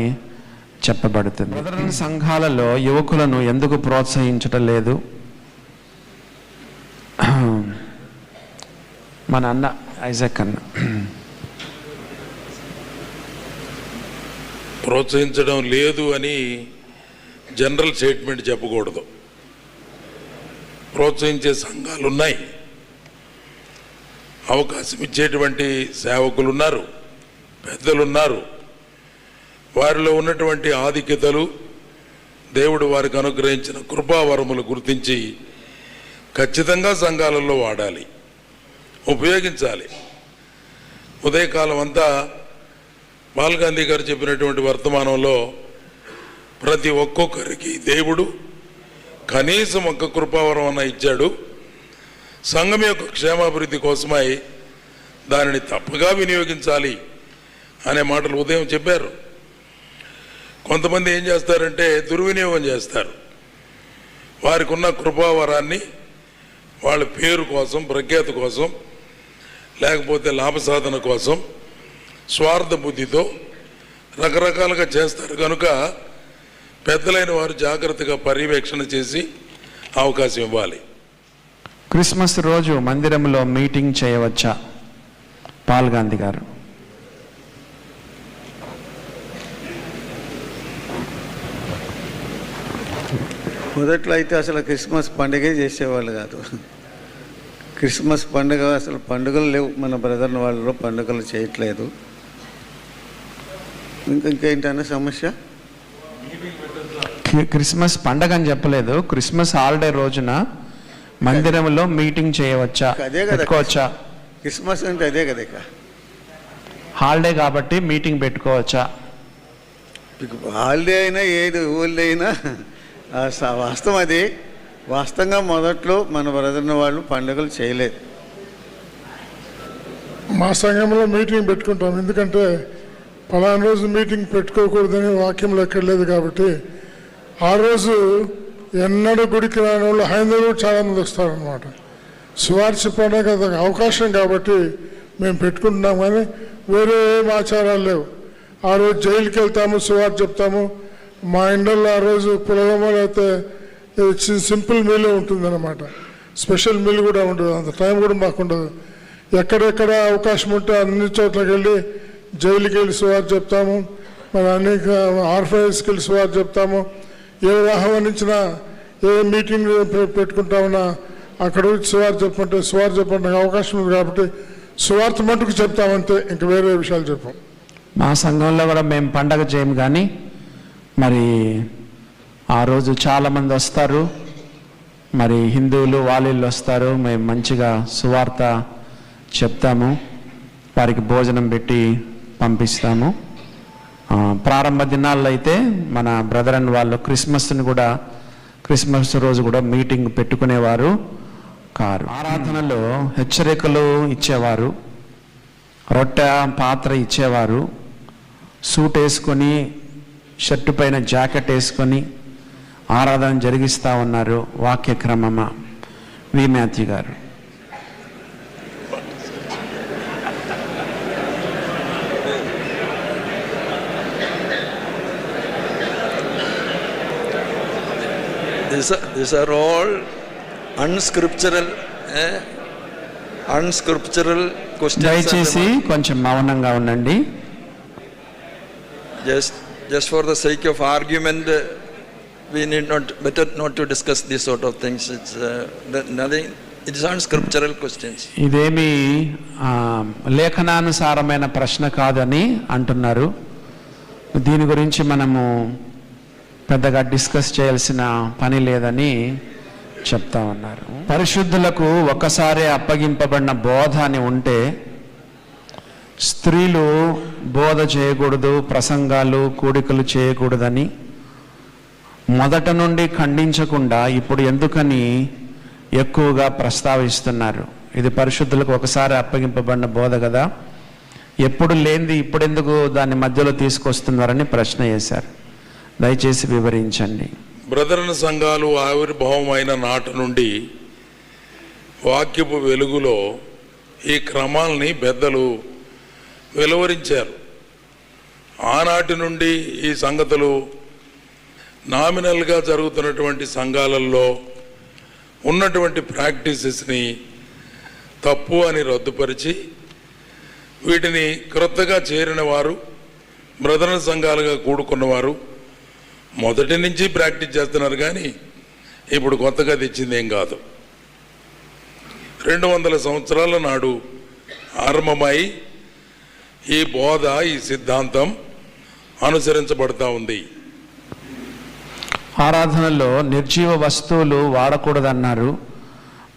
చెప్పబడుతుంది. సంఘాలలో యువకులను ఎందుకు ప్రోత్సహించడం లేదు? మన అన్న ఐజక్ అన్న. ప్రోత్సహించడం లేదు అని జనరల్ స్టేట్మెంట్ చెప్పకూడదు. ప్రోత్సహించే సంఘాలు ఉన్నాయి, అవకాశం ఇచ్చేటువంటి సేవకులు ఉన్నారు, పెద్దలున్నారు. వారిలో ఉన్నటువంటి ఆధిక్యతలు, దేవుడు వారికి అనుగ్రహించిన కృపావరములు గుర్తించి ఖచ్చితంగా సంఘాలలో వాడాలి, ఉపయోగించాలి. ఉదయకాలం అంతా బాలగాంధీ గారు చెప్పినటువంటి వర్తమానంలో ప్రతి ఒక్కొక్కరికి దేవుడు కనీసం ఒక్క కృపావరం అన్న ఇచ్చాడు. సంఘం యొక్క క్షేమాభివృద్ధి కోసమై దానిని తప్పగా వినియోగించాలి అనే మాటలు ఉదయం చెప్పారు. కొంతమంది ఏం చేస్తారంటే దుర్వినియోగం చేస్తారు. వారికి ఉన్న కృపావరాన్ని వాళ్ళ పేరు కోసం, ప్రఖ్యాతి కోసం, లేకపోతే లాభసాధన కోసం స్వార్థ బుద్ధితో రకరకాలుగా చేస్తారు. కనుక పెద్దలైన వారు జాగ్రత్తగా పర్యవేక్షణ చేసి అవకాశం ఇవ్వాలి. క్రిస్మస్ రోజు మందిరంలో మీటింగ్ చేయవచ్చా? పాల్గాంధీ గారు. మొదట్లో అయితే అసలు క్రిస్మస్ పండుగే చేసేవాళ్ళు కాదు. క్రిస్మస్ పండుగ అసలు పండుగలు లేవు, మన బ్రదర్ వాళ్ళలో పండుగలు చేయట్లేదు. ఇంకేంటనే సమస్య? క్రిస్మస్ పండగ అని చెప్పలేదు, క్రిస్మస్ హాలిడే రోజున మందిరంలో మీటింగ్ చేయవచ్చా, అదే కదా పెట్టుకోవచ్చా? క్రిస్మస్ అంటే అదే కదా, ఇక హాలిడే కాబట్టి మీటింగ్ పెట్టుకోవచ్చా? హాలిడే అయినా ఏది ఊళ్ళో అయినా వాస్తవం అది. వాస్తవంగా మొదట్లో మన బ్రదర్ని వాళ్ళు పండుగలు చేయలేదు. మా సంఘంలో మీటింగ్ పెట్టుకుంటాం, ఎందుకంటే పలానా రోజు మీటింగ్ పెట్టుకోకూడదని వాక్యంలో ఎక్కడ లేదు కాబట్టి. ఆ రోజు ఎన్నడూ గుడికి రాని వాళ్ళు హైందవులు చాలామంది వస్తారనమాట. సువార్త చెప్పడానికి అది అవకాశం కాబట్టి మేము పెట్టుకుంటున్నాం, కానీ వేరే ఏం ఆచారాలు లేవు. ఆ రోజు జైలుకి వెళ్తాము, సువార్త చెప్తాము. మా ఇండల్లో ఆ రోజు పులగమో లేకపోతే సింపుల్ మీలే ఉంటుందన్నమాట. స్పెషల్ మీల్ కూడా ఉండదు, అంత టైం కూడా మాకు ఉండదు. ఎక్కడెక్కడ అవకాశం ఉంటే అన్ని చోట్లకి వెళ్ళి జైలుకి వెళ్ళి సువార్త చెప్తాము, మరి అనేక ఆర్ఫనైజ్కి వెళ్ళి సువార్త చెప్తాము. ఏ ఆహ్వానించినా, ఏ మీటింగ్ పెట్టుకుంటామన్నా అక్కడ వచ్చి సువార్త చెప్పంటే అవకాశం ఉంది కాబట్టి సువార్త మటుకు చెప్తామంతే, ఇంక వేరే విషయాలు చెప్పాం. మా సంఘంలో కూడా మేము పండగ చేయము, కానీ మరి ఆ రోజు చాలామంది వస్తారు, మరి హిందువులు వాళ్ళు వస్తారు. మేము మంచిగా సువార్త చెప్తాము, వారికి భోజనం పెట్టి పంపిస్తాము. ప్రారంభ దినాల్లో అయితే మన బ్రదర్ అండ్ వాళ్ళు క్రిస్మస్ రోజు కూడా మీటింగ్ పెట్టుకునేవారు కారు. ఆరాధనలో హెచ్చరికలు ఇచ్చేవారు, రొట్టె పాత్ర ఇచ్చేవారు, సూట్ వేసుకొని షర్టు పైన జాకెట్ వేసుకొని ఆరాధన జరిగిస్తూ ఉన్నారు. వాక్యక్రమమా? వి మాథ్యూ గారు. These are all unscriptural questions. దయచేసి కొంచెం మౌనంగా ఉండండి. Just for the sake of argument, we need better not to discuss these sort of things. It's nothing. It is unscriptural questions. ఇదేమి లేఖనానుసారమైన ప్రశ్న కాదని అంటున్నారు. దీని గురించి మనము పెద్దగా డిస్కస్ చేయాల్సిన పని లేదని చెప్తా ఉన్నారు. పరిశుద్ధులకు ఒక్కసారి అప్పగింపబడిన బోధ అని ఉంటే స్త్రీలు బోధ చేయకూడదు, ప్రసంగాలు కూడికలు చేయకూడదని మొదట నుండి ఖండించకుండా ఇప్పుడు ఎందుకని ఎక్కువగా ప్రస్తావిస్తున్నారు? ఇది పరిశుద్ధులకు ఒకసారి అప్పగింపబడిన బోధ కదా, ఎప్పుడు లేనిది ఇప్పుడెందుకు దాన్ని మధ్యలో తీసుకొస్తున్నారని ప్రశ్న వేశారు. దయచేసి వివరించండి. బ్రదరన్ సంఘాలు ఆవిర్భావమైన నాటి నుండి వాక్యపు వెలుగులో ఈ క్రమాలని పెద్దలు వెలువరించారు. ఆనాటి నుండి ఈ సంగతులు నామినల్గా జరుగుతున్నటువంటి సంఘాలలో ఉన్నటువంటి ప్రాక్టీసెస్ని తప్పు అని రద్దుపరిచి వీటిని క్రొత్తగా చేరిన వారు బ్రదర్ సంఘాలుగా కూడుకున్నవారు మొదటి నుంచి ప్రాక్టీస్ చేస్తున్నారు, కానీ ఇప్పుడు కొత్తగా తెచ్చింది ఏం కాదు. 200 సంవత్సరాల నాడు ఆరంభమై ఈ బోధ, ఈ సిద్ధాంతం అనుసరించబడతా ఉంది. ఆరాధనలో నిర్జీవ వస్తువులు వాడకూడదన్నారు.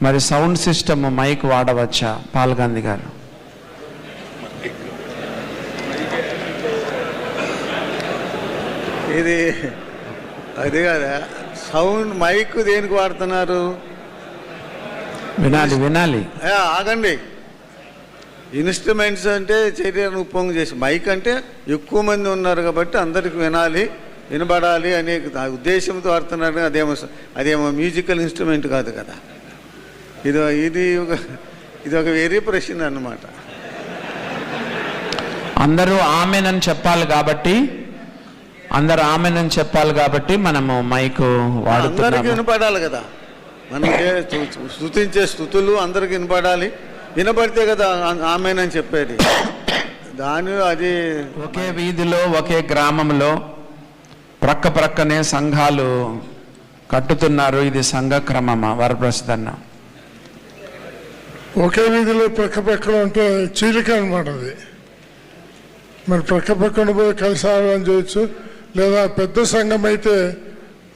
మరి సౌండ్ సిస్టమ్ మైక్ వాడవచ్చా? పాల్గాంధీ గారు. ఇది అది కదా, సౌండ్ మైక్ దేనికి వాడుతున్నారు? వినాలి. ఆగండి. ఇన్స్ట్రుమెంట్స్ అంటే చర్యను ఉప్పొంగు చేసి, మైక్ అంటే ఎక్కువ మంది ఉన్నారు కాబట్టి అందరికి వినబడాలి అనే ఉద్దేశంతో వాడుతున్నారు. అదేమో మ్యూజికల్ ఇన్స్ట్రుమెంట్ కాదు కదా. ఇది ఒక వెరీ ప్రశ్న అన్నమాట. అందరూ ఆమెనని చెప్పాలి కాబట్టి మనము మైక్ వాడుతున్నాము. అందరికి వినపడాలి కదా. మనం స్తుతించే స్తుతులు అందరికి వినపడాలి. వినపడితే కదా ఆమెనని చెప్పేది. అది ఒకే వీధిలో, ఒకే గ్రామంలో ప్రక్కనే సంఘాలు కట్టుతున్నారు. ఇది సంఘ క్రమమా? వరప్రసాద్ అన్న. ఒకే వీధిలో ప్రక్కన ఉంటే చీలిక అనమాట అది. మరి ప్రక్కన పోయి కలిసి ఆరాధన చేయొచ్చు. లేదా పెద్ద సంఘం అయితే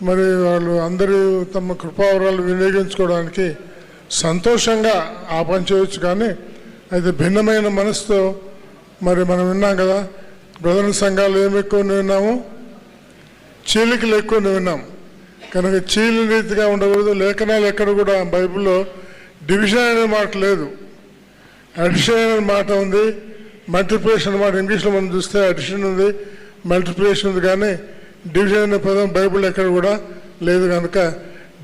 మరి వాళ్ళు అందరూ తమ కృపావరాలు వినియోగించుకోవడానికి సంతోషంగా ఆ పని చేయొచ్చు. కానీ అయితే భిన్నమైన మనసుతో మరి మనం విన్నాం కదా, బ్రదర్ సంఘాలు ఏమి ఎక్కువ విన్నాము, చీలికలు ఎక్కువ విన్నాం. కనుక చీలి రీతిగా ఉండకూడదు. లేఖనాలు ఎక్కడ కూడా బైబిల్లో డివిజన్ అనే మాట లేదు, అడిషన్ అనే మాట ఉంది, మల్టిప్లికేషన్ మాట ఇంగ్లీష్లో మనం చూస్తే అడిషన్ ఉంది, మల్టిప్లికేషన్ ఉంది, కానీ డివిజన్ అనే పదం బైబిల్ ఎక్కడ కూడా లేదు. కనుక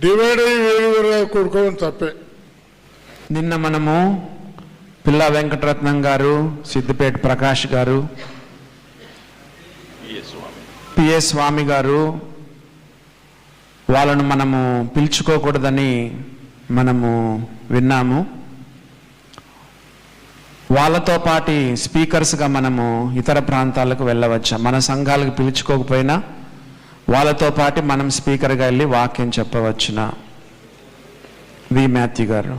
డివైడ్ అయ్యి వేరువేరుగా కూడుకోవడం తప్పే. నిన్న మనము పిల్లా వెంకటరత్నం గారు, సిద్దిపేట ప్రకాష్ గారు, పిఎస్ స్వామి గారు, వాళ్ళను మనము పిలుచుకోకూడదని మనము విన్నాము. వాళ్ళతో పాటు స్పీకర్స్గా మనము ఇతర ప్రాంతాలకు వెళ్ళవచ్చా? మన సంఘాలకు పిలుచుకోకపోయినా వాళ్ళతో పాటు మనం స్పీకర్గా వెళ్ళి వాక్యం చెప్పవచ్చునా? వి మాథ్యూ గారు.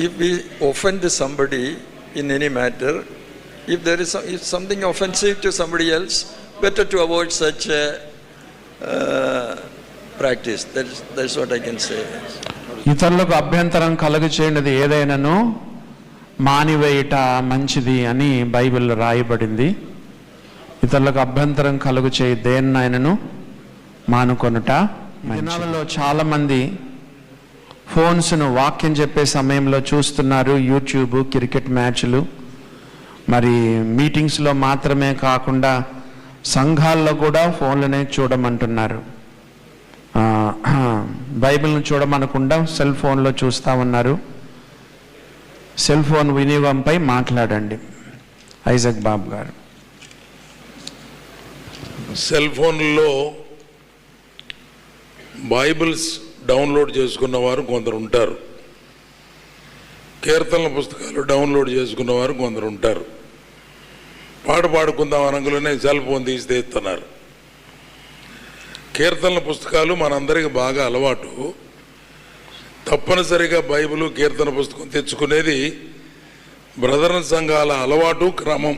If we offend somebody in any matter, if something offensive to somebody else, better to avoid such practice. That's what I can say. ఇతరులకు అభ్యంతరం కలుగు చేయనిది ఏదైనాను మానివేయుట మంచిది అని బైబిల్లో రాయబడింది. ఇతరులకు అభ్యంతరం కలుగు చేయి దేన్నైనను మానుకొనుట. దినాలలో చాలామంది ఫోన్స్ను వాక్యం చెప్పే సమయంలో చూస్తున్నారు. యూట్యూబ్, క్రికెట్ మ్యాచ్లు, మరి మీటింగ్స్లో మాత్రమే కాకుండా సంఘాల్లో కూడా ఫోన్లనే చూడమంటున్నారు. బైబిల్ను చూడమనకుండా సెల్ ఫోన్లో చూస్తూ ఉన్నారు. సెల్ ఫోన్ వినియోగంపై మాట్లాడండి ఐజక్ బాబు గారు. సెల్ ఫోన్లో బైబిల్స్ డౌన్లోడ్ చేసుకున్న వారు కొందరు ఉంటారు, కీర్తనల పుస్తకాలు డౌన్లోడ్ చేసుకున్నవారు కొందరు ఉంటారు. పాట పాడుకుందాం అనగానే సెల్ ఫోన్ తీసి ఇస్తున్నారు. కీర్తనల పుస్తకాలు మనందరికీ బాగా అలవాటు. తప్పనిసరిగా బైబిల్, కీర్తన పుస్తకం తెచ్చుకునేది బ్రదర్ సంఘాల అలవాటు, క్రమం.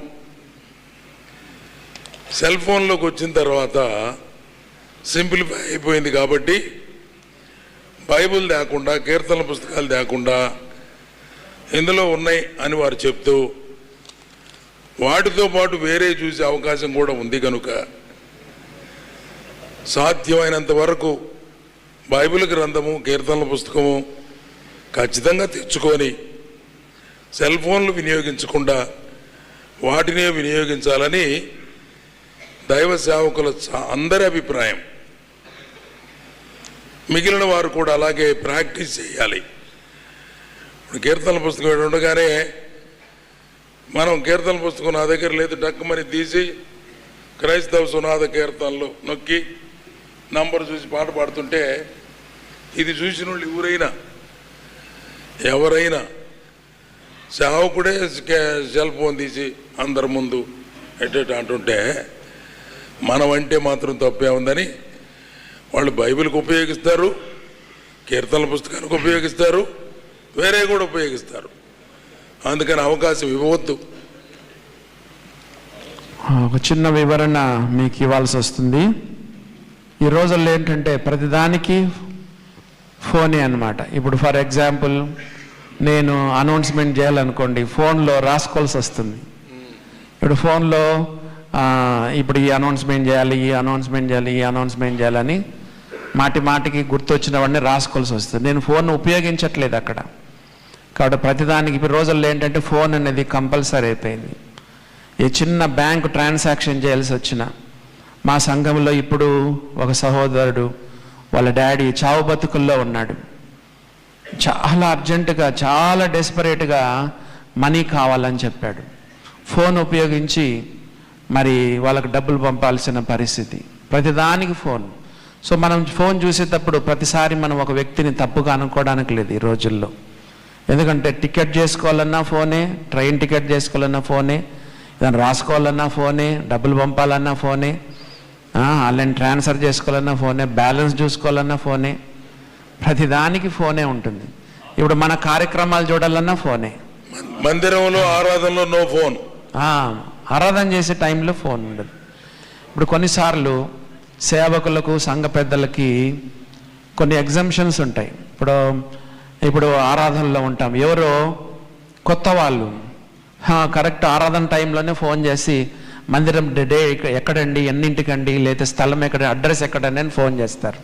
సెల్ ఫోన్లోకి వచ్చిన తర్వాత సింప్లిఫై అయిపోయింది కాబట్టి బైబిల్ లేకుండా, కీర్తనల పుస్తకాలు లేకుండా ఇందులో ఉన్నాయి అని వారు చెప్తూ వాటితో పాటు వేరే చూసే అవకాశం కూడా ఉంది. కనుక సాధ్యమైనంత వరకు బైబిల్ గ్రంథము, కీర్తనల పుస్తకము ఖచ్చితంగా తెచ్చుకొని సెల్ ఫోన్లు వినియోగించకుండా వాటినే వినియోగించాలని దైవ సేవకుల అందరి అభిప్రాయం. మిగిలిన వారు కూడా అలాగే ప్రాక్టీస్ చేయాలి. ఇప్పుడు కీర్తనల పుస్తకం ఉండగానే మనం కీర్తనల పుస్తకం నా దగ్గర లేదు డక్కుమని తీసి క్రైస్తవ సునాద కీర్తనలు నొక్కి నంబర్ చూసి పాట పాడుతుంటే ఇది చూసిన వాళ్ళు ఎవరైనా సేవకుడే సెల్ ఫోన్ తీసి అందరి ముందు అంటుంటే మనం అంటే మాత్రం తప్పే ఉందని వాళ్ళు బైబిల్కి ఉపయోగిస్తారు, కీర్తనల పుస్తకానికి ఉపయోగిస్తారు, వేరే కూడా ఉపయోగిస్తారు. అందుకని అవకాశం ఇవ్వవద్దు. ఒక చిన్న వివరణ మీకు ఇవ్వాల్సి వస్తుంది. ఈ రోజుల్లో ఏంటంటే ప్రతిదానికి ఫోనే అన్నమాట. ఇప్పుడు ఫర్ ఎగ్జాంపుల్ నేను అనౌన్స్మెంట్ చేయాలనుకోండి, ఫోన్లో రాసుకోవాల్సి వస్తుంది. ఇప్పుడు ఫోన్లో ఇప్పుడు ఈ అనౌన్స్మెంట్ చేయాలి, ఈ అనౌన్స్మెంట్ చేయాలి, ఈ అనౌన్స్మెంట్ చేయాలని మాటికి గుర్తొచ్చినవన్నీ రాసుకోవాల్సి వస్తుంది. నేను ఫోన్ ఉపయోగించట్లేదు అక్కడ. కాబట్టి ప్రతిదానికి ఇప్పుడు రోజుల్లో ఏంటంటే ఫోన్ అనేది కంపల్సరీ అయిపోయింది. ఈ చిన్న బ్యాంకు ట్రాన్సాక్షన్ చేయాల్సి వచ్చిన మా సంఘంలో ఇప్పుడు ఒక సహోదరుడు వాళ్ళ డాడీ చావు బతుకుల్లో ఉన్నాడు. చాలా అర్జెంటుగా, చాలా డెస్పరేట్గా మనీ కావాలని చెప్పాడు. ఫోన్ ఉపయోగించి మరి వాళ్ళకు డబ్బులు పంపాల్సిన పరిస్థితి. ప్రతిదానికి ఫోన్. సో మనం ఫోన్ చూసేటప్పుడు ప్రతిసారి మనం ఒక వ్యక్తిని తప్పుగా అనుకోవడానికి లేదు ఈ రోజుల్లో. ఎందుకంటే టికెట్ చేసుకోవాలన్నా ఫోనే, ట్రైన్ టికెట్ చేసుకోవాలన్నా ఫోనే, దాన్ని రాసుకోవాలన్నా ఫోనే, డబ్బులు పంపాలన్నా ఫోనే, ఆన్లైన్ ట్రాన్స్ఫర్ చేసుకోవాలన్నా ఫోనే, బ్యాలెన్స్ చూసుకోవాలన్నా ఫోనే, ప్రతిదానికి ఫోనే ఉంటుంది. ఇప్పుడు మన కార్యక్రమాలు చూడాలన్నా ఫోనే. మందిరంలో ఆరాధనలో నో ఫోన్. ఆరాధన చేసే టైంలో ఫోన్ ఉండదు. ఇప్పుడు కొన్నిసార్లు సేవకులకు, సంఘ పెద్దలకి కొన్ని ఎగ్జంప్షన్స్ ఉంటాయి. ఇప్పుడు ఆరాధనలో ఉంటాం, ఎవరో కొత్త వాళ్ళు కరెక్ట్ ఆరాధన టైంలోనే ఫోన్ చేసి మందిరం డే ఎక్కడండి, ఎన్నింటికండి, లేదా స్థలం ఎక్కడ, అడ్రస్ ఎక్కడండి అని ఫోన్ చేస్తారు.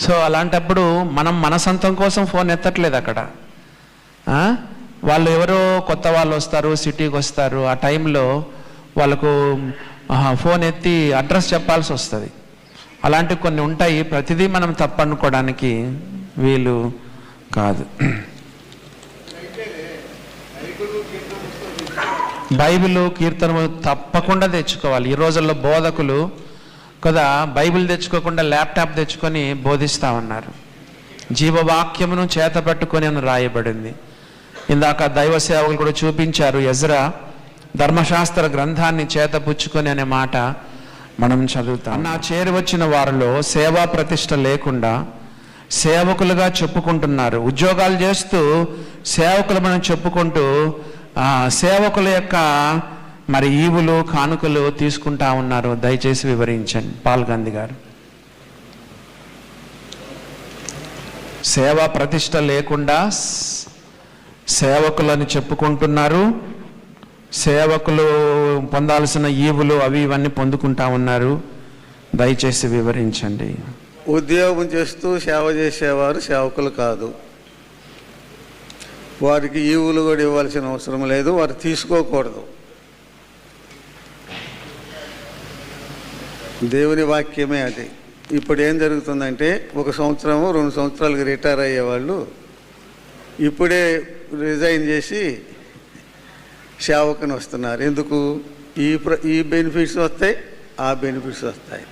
సో అలాంటప్పుడు మనం మన సొంతం కోసం ఫోన్ ఎత్తట్లేదు అక్కడ. వాళ్ళు ఎవరో కొత్త వాళ్ళు వస్తారు, సిటీకి వస్తారు, ఆ టైంలో వాళ్ళకు ఫోన్ ఎత్తి అడ్రస్ చెప్పాల్సి వస్తుంది. అలాంటివి కొన్ని ఉంటాయి. ప్రతిదీ మనం తప్పనుకోవడానికి వీలు కాదు. బైబిల్, కీర్తనలు తప్పకుండా తెచ్చుకోవాలి. ఈ రోజుల్లో బోధకులు కదా బైబిల్ తెచ్చుకోకుండా ల్యాప్టాప్ తెచ్చుకొని బోధిస్తూ ఉన్నారు. జీవవాక్యమును చేత పట్టుకొని అని రాయబడింది. ఇందాక దైవ సేవకులు కూడా చూపించారు. ఎజ్రా ధర్మశాస్త్ర గ్రంథాన్ని చేతపుచ్చుకొని అనే మాట మనం చదువుతాం. నా చేరి వచ్చిన వారిలో సేవా ప్రతిష్ట లేకుండా సేవకులుగా చెప్పుకుంటున్నారు. ఉద్యోగాలు చేస్తూ సేవకులు మనం చెప్పుకుంటూ సేవకుల యొక్క మరి ఈవులు, కానుకలు తీసుకుంటా ఉన్నారు. దయచేసి వివరించండి పాల్ గాంధీ గారు. సేవా ప్రతిష్ట లేకుండా సేవకులని చెప్పుకుంటున్నారు. సేవకులు పొందాల్సిన ఈవులు అవి ఇవన్నీ పొందుకుంటా ఉన్నారు. దయచేసి వివరించండి. ఉద్యోగం చేస్తూ సేవ చేసేవారు సేవకులు కాదు. వారికి ఈవులు కూడా ఇవ్వాల్సిన అవసరం లేదు, వారు తీసుకోకూడదు. దేవుని వాక్యమే అది. ఇప్పుడు ఏం జరుగుతుందంటే 1 సంవత్సరము 2 సంవత్సరాలకు రిటైర్ అయ్యేవాళ్ళు ఇప్పుడే రిజైన్ చేసి సేవకుని వస్తున్నారు. ఎందుకు? ఈ బెనిఫిట్స్ వస్తాయి, ఆ బెనిఫిట్స్ వస్తాయి.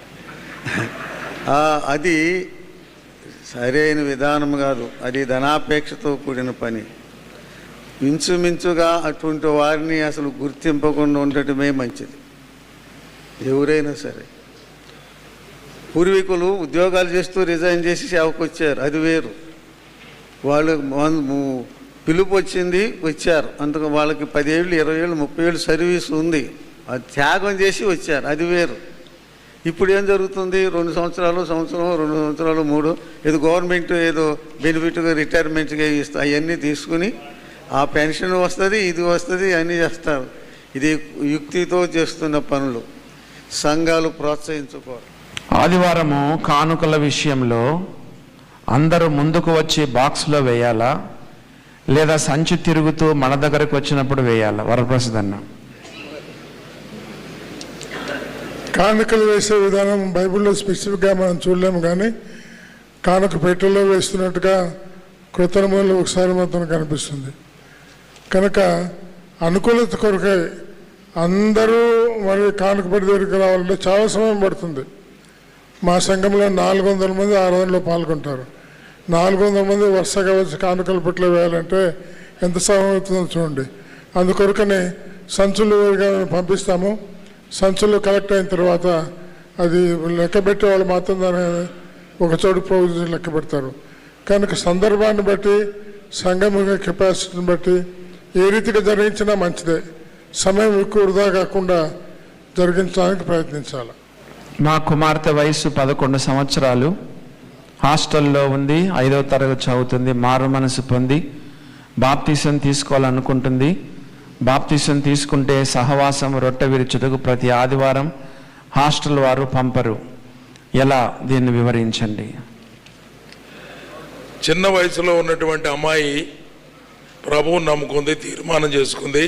అది సరైన విధానం కాదు. అది ధనాపేక్షతో కూడిన పని. ఇంచుమించుగా అటువంటి వారిని అసలు గుర్తింపకుండా ఉండటమే మంచిది. ఎవరైనా సరే పూర్వీకులు ఉద్యోగాలు చేస్తూ రిజైన్ చేసి సేవకు వచ్చారు, అది వేరు. వాళ్ళు పిలుపు వచ్చింది, వచ్చారు. అందుకు వాళ్ళకి 10 ఏళ్ళు 20 ఏళ్ళు 30 ఏళ్ళు సర్వీస్ ఉంది, అది త్యాగం చేసి వచ్చారు, అది వేరు. ఇప్పుడు ఏం జరుగుతుంది? 2 సంవత్సరాలు, సంవత్సరం, 2 సంవత్సరాలు, 3 ఏదో గవర్నమెంట్ ఏదో బెనిఫిట్గా రిటైర్మెంట్గా ఇస్తాయి, అవన్నీ తీసుకుని ఆ పెన్షన్ వస్తుంది, ఇది వస్తుంది, అన్నీ చేస్తారు. ఇది యుక్తితో చేస్తున్న పనులు. సంఘాలు ప్రోత్సహించుకోవాలి. ఆదివారము కానుకల విషయంలో అందరూ ముందుకు వచ్చి బాక్స్లో వేయాలా, లేదా సంచి తిరుగుతూ మన దగ్గరకు వచ్చినప్పుడు వేయాలా? వరప్రసాద్ అన్న. కానుకలు వేసే విధానం బైబిల్లో స్పెసిఫిక్గా మనం చూడలేము, కానీ కానుక పెట్టెలో వేస్తున్నట్టుగా కృత నిబంధనలో ఒకసారి మాత్రం కనిపిస్తుంది. కనుక అనుకూలత కొరకై అందరూ మరి కానుక పెట్టి దగ్గరికి రావాలంటే చాలా సమయం పడుతుంది. మా సంఘంలో 400 మంది ఆరాధనలో పాల్గొంటారు. 400 మంది వరుసగా వచ్చి కానుకలు పుట్లు వేయాలంటే ఎంత సమయం అవుతుందో చూడండి. అందుకొరకనే సంచులు పంపిస్తాము. సంచులు కలెక్ట్ అయిన తర్వాత అది లెక్క పెట్టే వాళ్ళు మాత్రం దాన్ని ఒక చోటు పోగు లెక్క పెడతారు. కనుక సందర్భాన్ని బట్టి సంఘం కెపాసిటీని బట్టి ఏ రీతిగా జరిగించినా మంచిదే. సమయం ఎక్కువ వృధా కాకుండా జరిగించడానికి ప్రయత్నించాలి. మా కుమార్తె వయసు 11 సంవత్సరాలు, హాస్టల్లో ఉంది, 5వ తరగతి చదువుతుంది. మారు మనసు పొంది బాప్తీసం తీసుకోవాలనుకుంటుంది. బాప్తీసం తీసుకుంటే సహవాసం రొట్టె విరుచుటకు ప్రతి ఆదివారం హాస్టల్ వారు పంపరు. ఎలా, దీన్ని వివరించండి. చిన్న వయసులో ఉన్నటువంటి అమ్మాయి ప్రభువుని నమ్ముకుంది, తీర్మానం చేసుకుంది,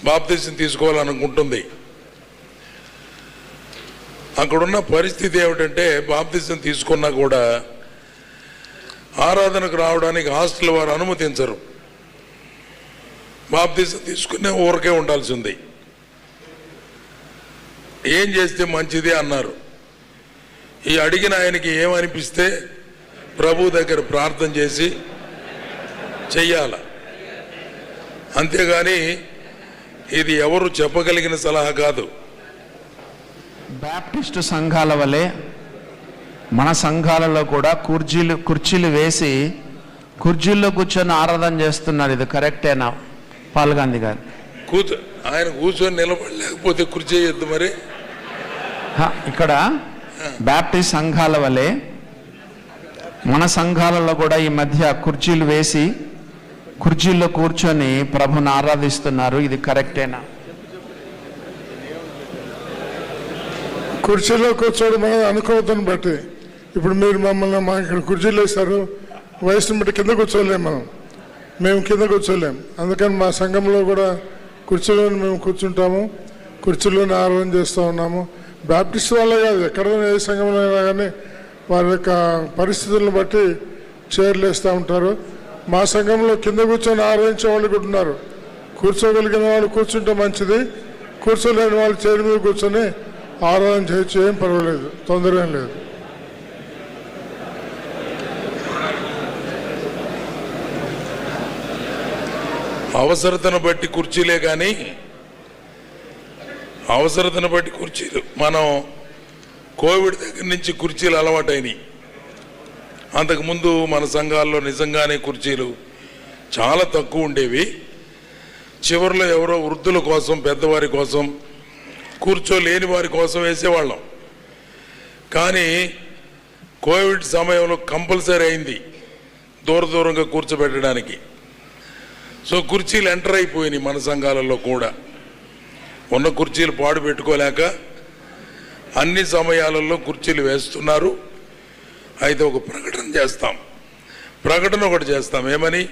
బాప్తీసం తీసుకోవాలనుకుంటుంది. అక్కడున్న పరిస్థితి ఏమిటంటే బాప్తీసం తీసుకున్నా కూడా ఆరాధనకు రావడానికి హాస్టల్ వారు అనుమతించరు. బాప్తీసం తీసుకునే ఊరికే ఉండాల్సింది. ఏం చేస్తే మంచిది అన్నారు. ఈ అడిగిన ఆయనకి ఏమనిపిస్తే ప్రభు దగ్గర ప్రార్థన చేసి చెయ్యాల. అంతేగాని ఇది ఎవరు చెప్పగలిగిన సలహా కాదు. బ్యాప్టిస్టు సంఘాల వలె మన సంఘాలలో కూడా కుర్చీలు వేసి కుర్చీల్లో కూర్చొని ఆరాధన చేస్తున్నారు. ఇది కరెక్టేనా పాల్ గాంధీ గారు? ఆయన కూర్చొని నిలబడలేకపోతే కుర్చీ చేయొద్దు. మరి ఇక్కడ బ్యాప్టిస్ట్ సంఘాల వలె మన సంఘాలలో కూడా ఈ మధ్య కుర్చీలు వేసి కుర్చీల్లో కూర్చొని ప్రభుని ఆరాధిస్తున్నారు. ఇది కరెక్టేనా? కుర్చీలో కూర్చోవడం మన అనుకోవద్దని బట్టి, ఇప్పుడు మీరు మమ్మల్ని మా ఇక్కడ కుర్చీలు వేస్తారు, వయసుని బట్టి కింద కూర్చోలేము. మేము కింద కూర్చోలేము. అందుకని మా సంఘంలో కూడా కుర్చీలోని మేము కూర్చుంటాము, కుర్చీలోని ఆరాధన చేస్తూ ఉన్నాము. బ్యాప్టిస్ట్ వాళ్ళే కాదు, ఎక్కడైనా ఏ సంఘంలో అయినా కానీ వారి యొక్క పరిస్థితులను బట్టి చైర్లు వేస్తూ ఉంటారు. మా సంఘంలో కింద కూర్చొని ఆరాధించే వాళ్ళు కూడా ఉన్నారు. కూర్చోగలిగిన వాళ్ళు కూర్చుంటే మంచిది, కూర్చోలేని వాళ్ళు చైర్ మీద కూర్చొని ఆరాధన చేయొచ్చు, ఏం పర్వాలేదు, తొందర ఏం లేదు. అవసరతను బట్టి కుర్చీలే కానీ అవసరతను బట్టి కుర్చీలు. మనం కోవిడ్ దగ్గర నుంచి కుర్చీలు అలవాటైనాయి. అంతకుముందు మన సంఘాల్లో నిజంగానే కుర్చీలు చాలా తక్కువ ఉండేవి. చివరిలో ఎవరో వృద్ధుల కోసం, పెద్దవారి కోసం, కూర్చోలేని వారి కోసం వేసేవాళ్ళం. కానీ కోవిడ్ సమయంలో కంపల్సరీ అయింది దూరంగా కూర్చోబెట్టడానికి. సో కుర్చీలు ఎంటర్ అయిపోయినాయి మన సంఘాలలో కూడా. ఉన్న కుర్చీలు పాడు పెట్టుకోలేక అన్ని సమయాలలో కుర్చీలు వేస్తున్నారు. అయితే ఒక ప్రకటన ఒకటి చేస్తాం. ఏమని?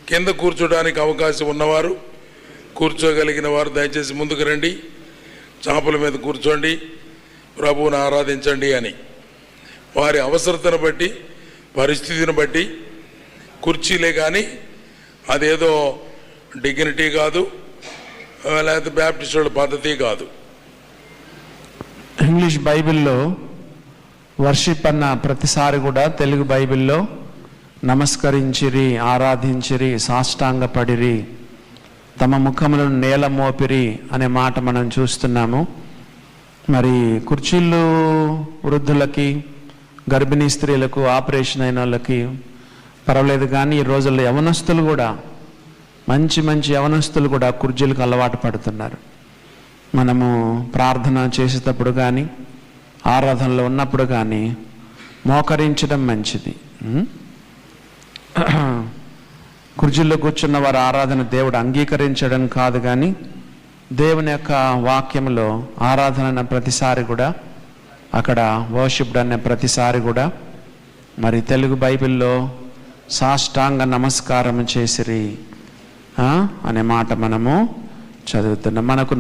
కింద కూర్చోడానికి అవకాశం ఉన్నవారు, కూర్చోగలిగిన వారు దయచేసి ముందుకు రండి, చాపల మీద కూర్చోండి, ప్రభువుని ఆరాధించండి అని. వారి అవసరతను బట్టి, పరిస్థితిని బట్టి కుర్చీలే కానీ అదేదో డిగ్నిటీ కాదు, లేకపోతే బ్యాప్టిస్టుల పద్ధతి కాదు. ఇంగ్లీష్ బైబిల్లో వర్షిప్ అన్న ప్రతిసారి కూడా తెలుగు బైబిల్లో నమస్కరించిరి, ఆరాధించిరి, సాష్టాంగపడిరి, తమ ముఖములను నేల మోపిరి అనే మాట మనం చూస్తున్నాము. మరి కుర్చీళ్ళు వృద్ధులకి, గర్భిణీ స్త్రీలకు, ఆపరేషన్ అయిన వాళ్ళకి పర్వాలేదు. కానీ ఈ రోజుల్లో యవనస్తులు కూడా, మంచి యవనస్తులు కూడా కుర్చీలకు అలవాటు పడుతున్నారు. మనము ప్రార్థన చేసేటప్పుడు కానీ, ఆరాధనలో ఉన్నప్పుడు కానీ మోకరించడం మంచిది. కుర్చీల్లో కూర్చున్న వారి ఆరాధన దేవుడు అంగీకరించడం కాదు, కానీ దేవుని యొక్క వాక్యంలో ఆరాధన అన్న ప్రతిసారి కూడా, అక్కడ వర్షిప్డ్ అనే ప్రతిసారి కూడా మరి తెలుగు బైబిల్లో సాష్టాంగ నమస్కారం చేసిరి అనే మాట మనము చదువుతున్నాం. మనకు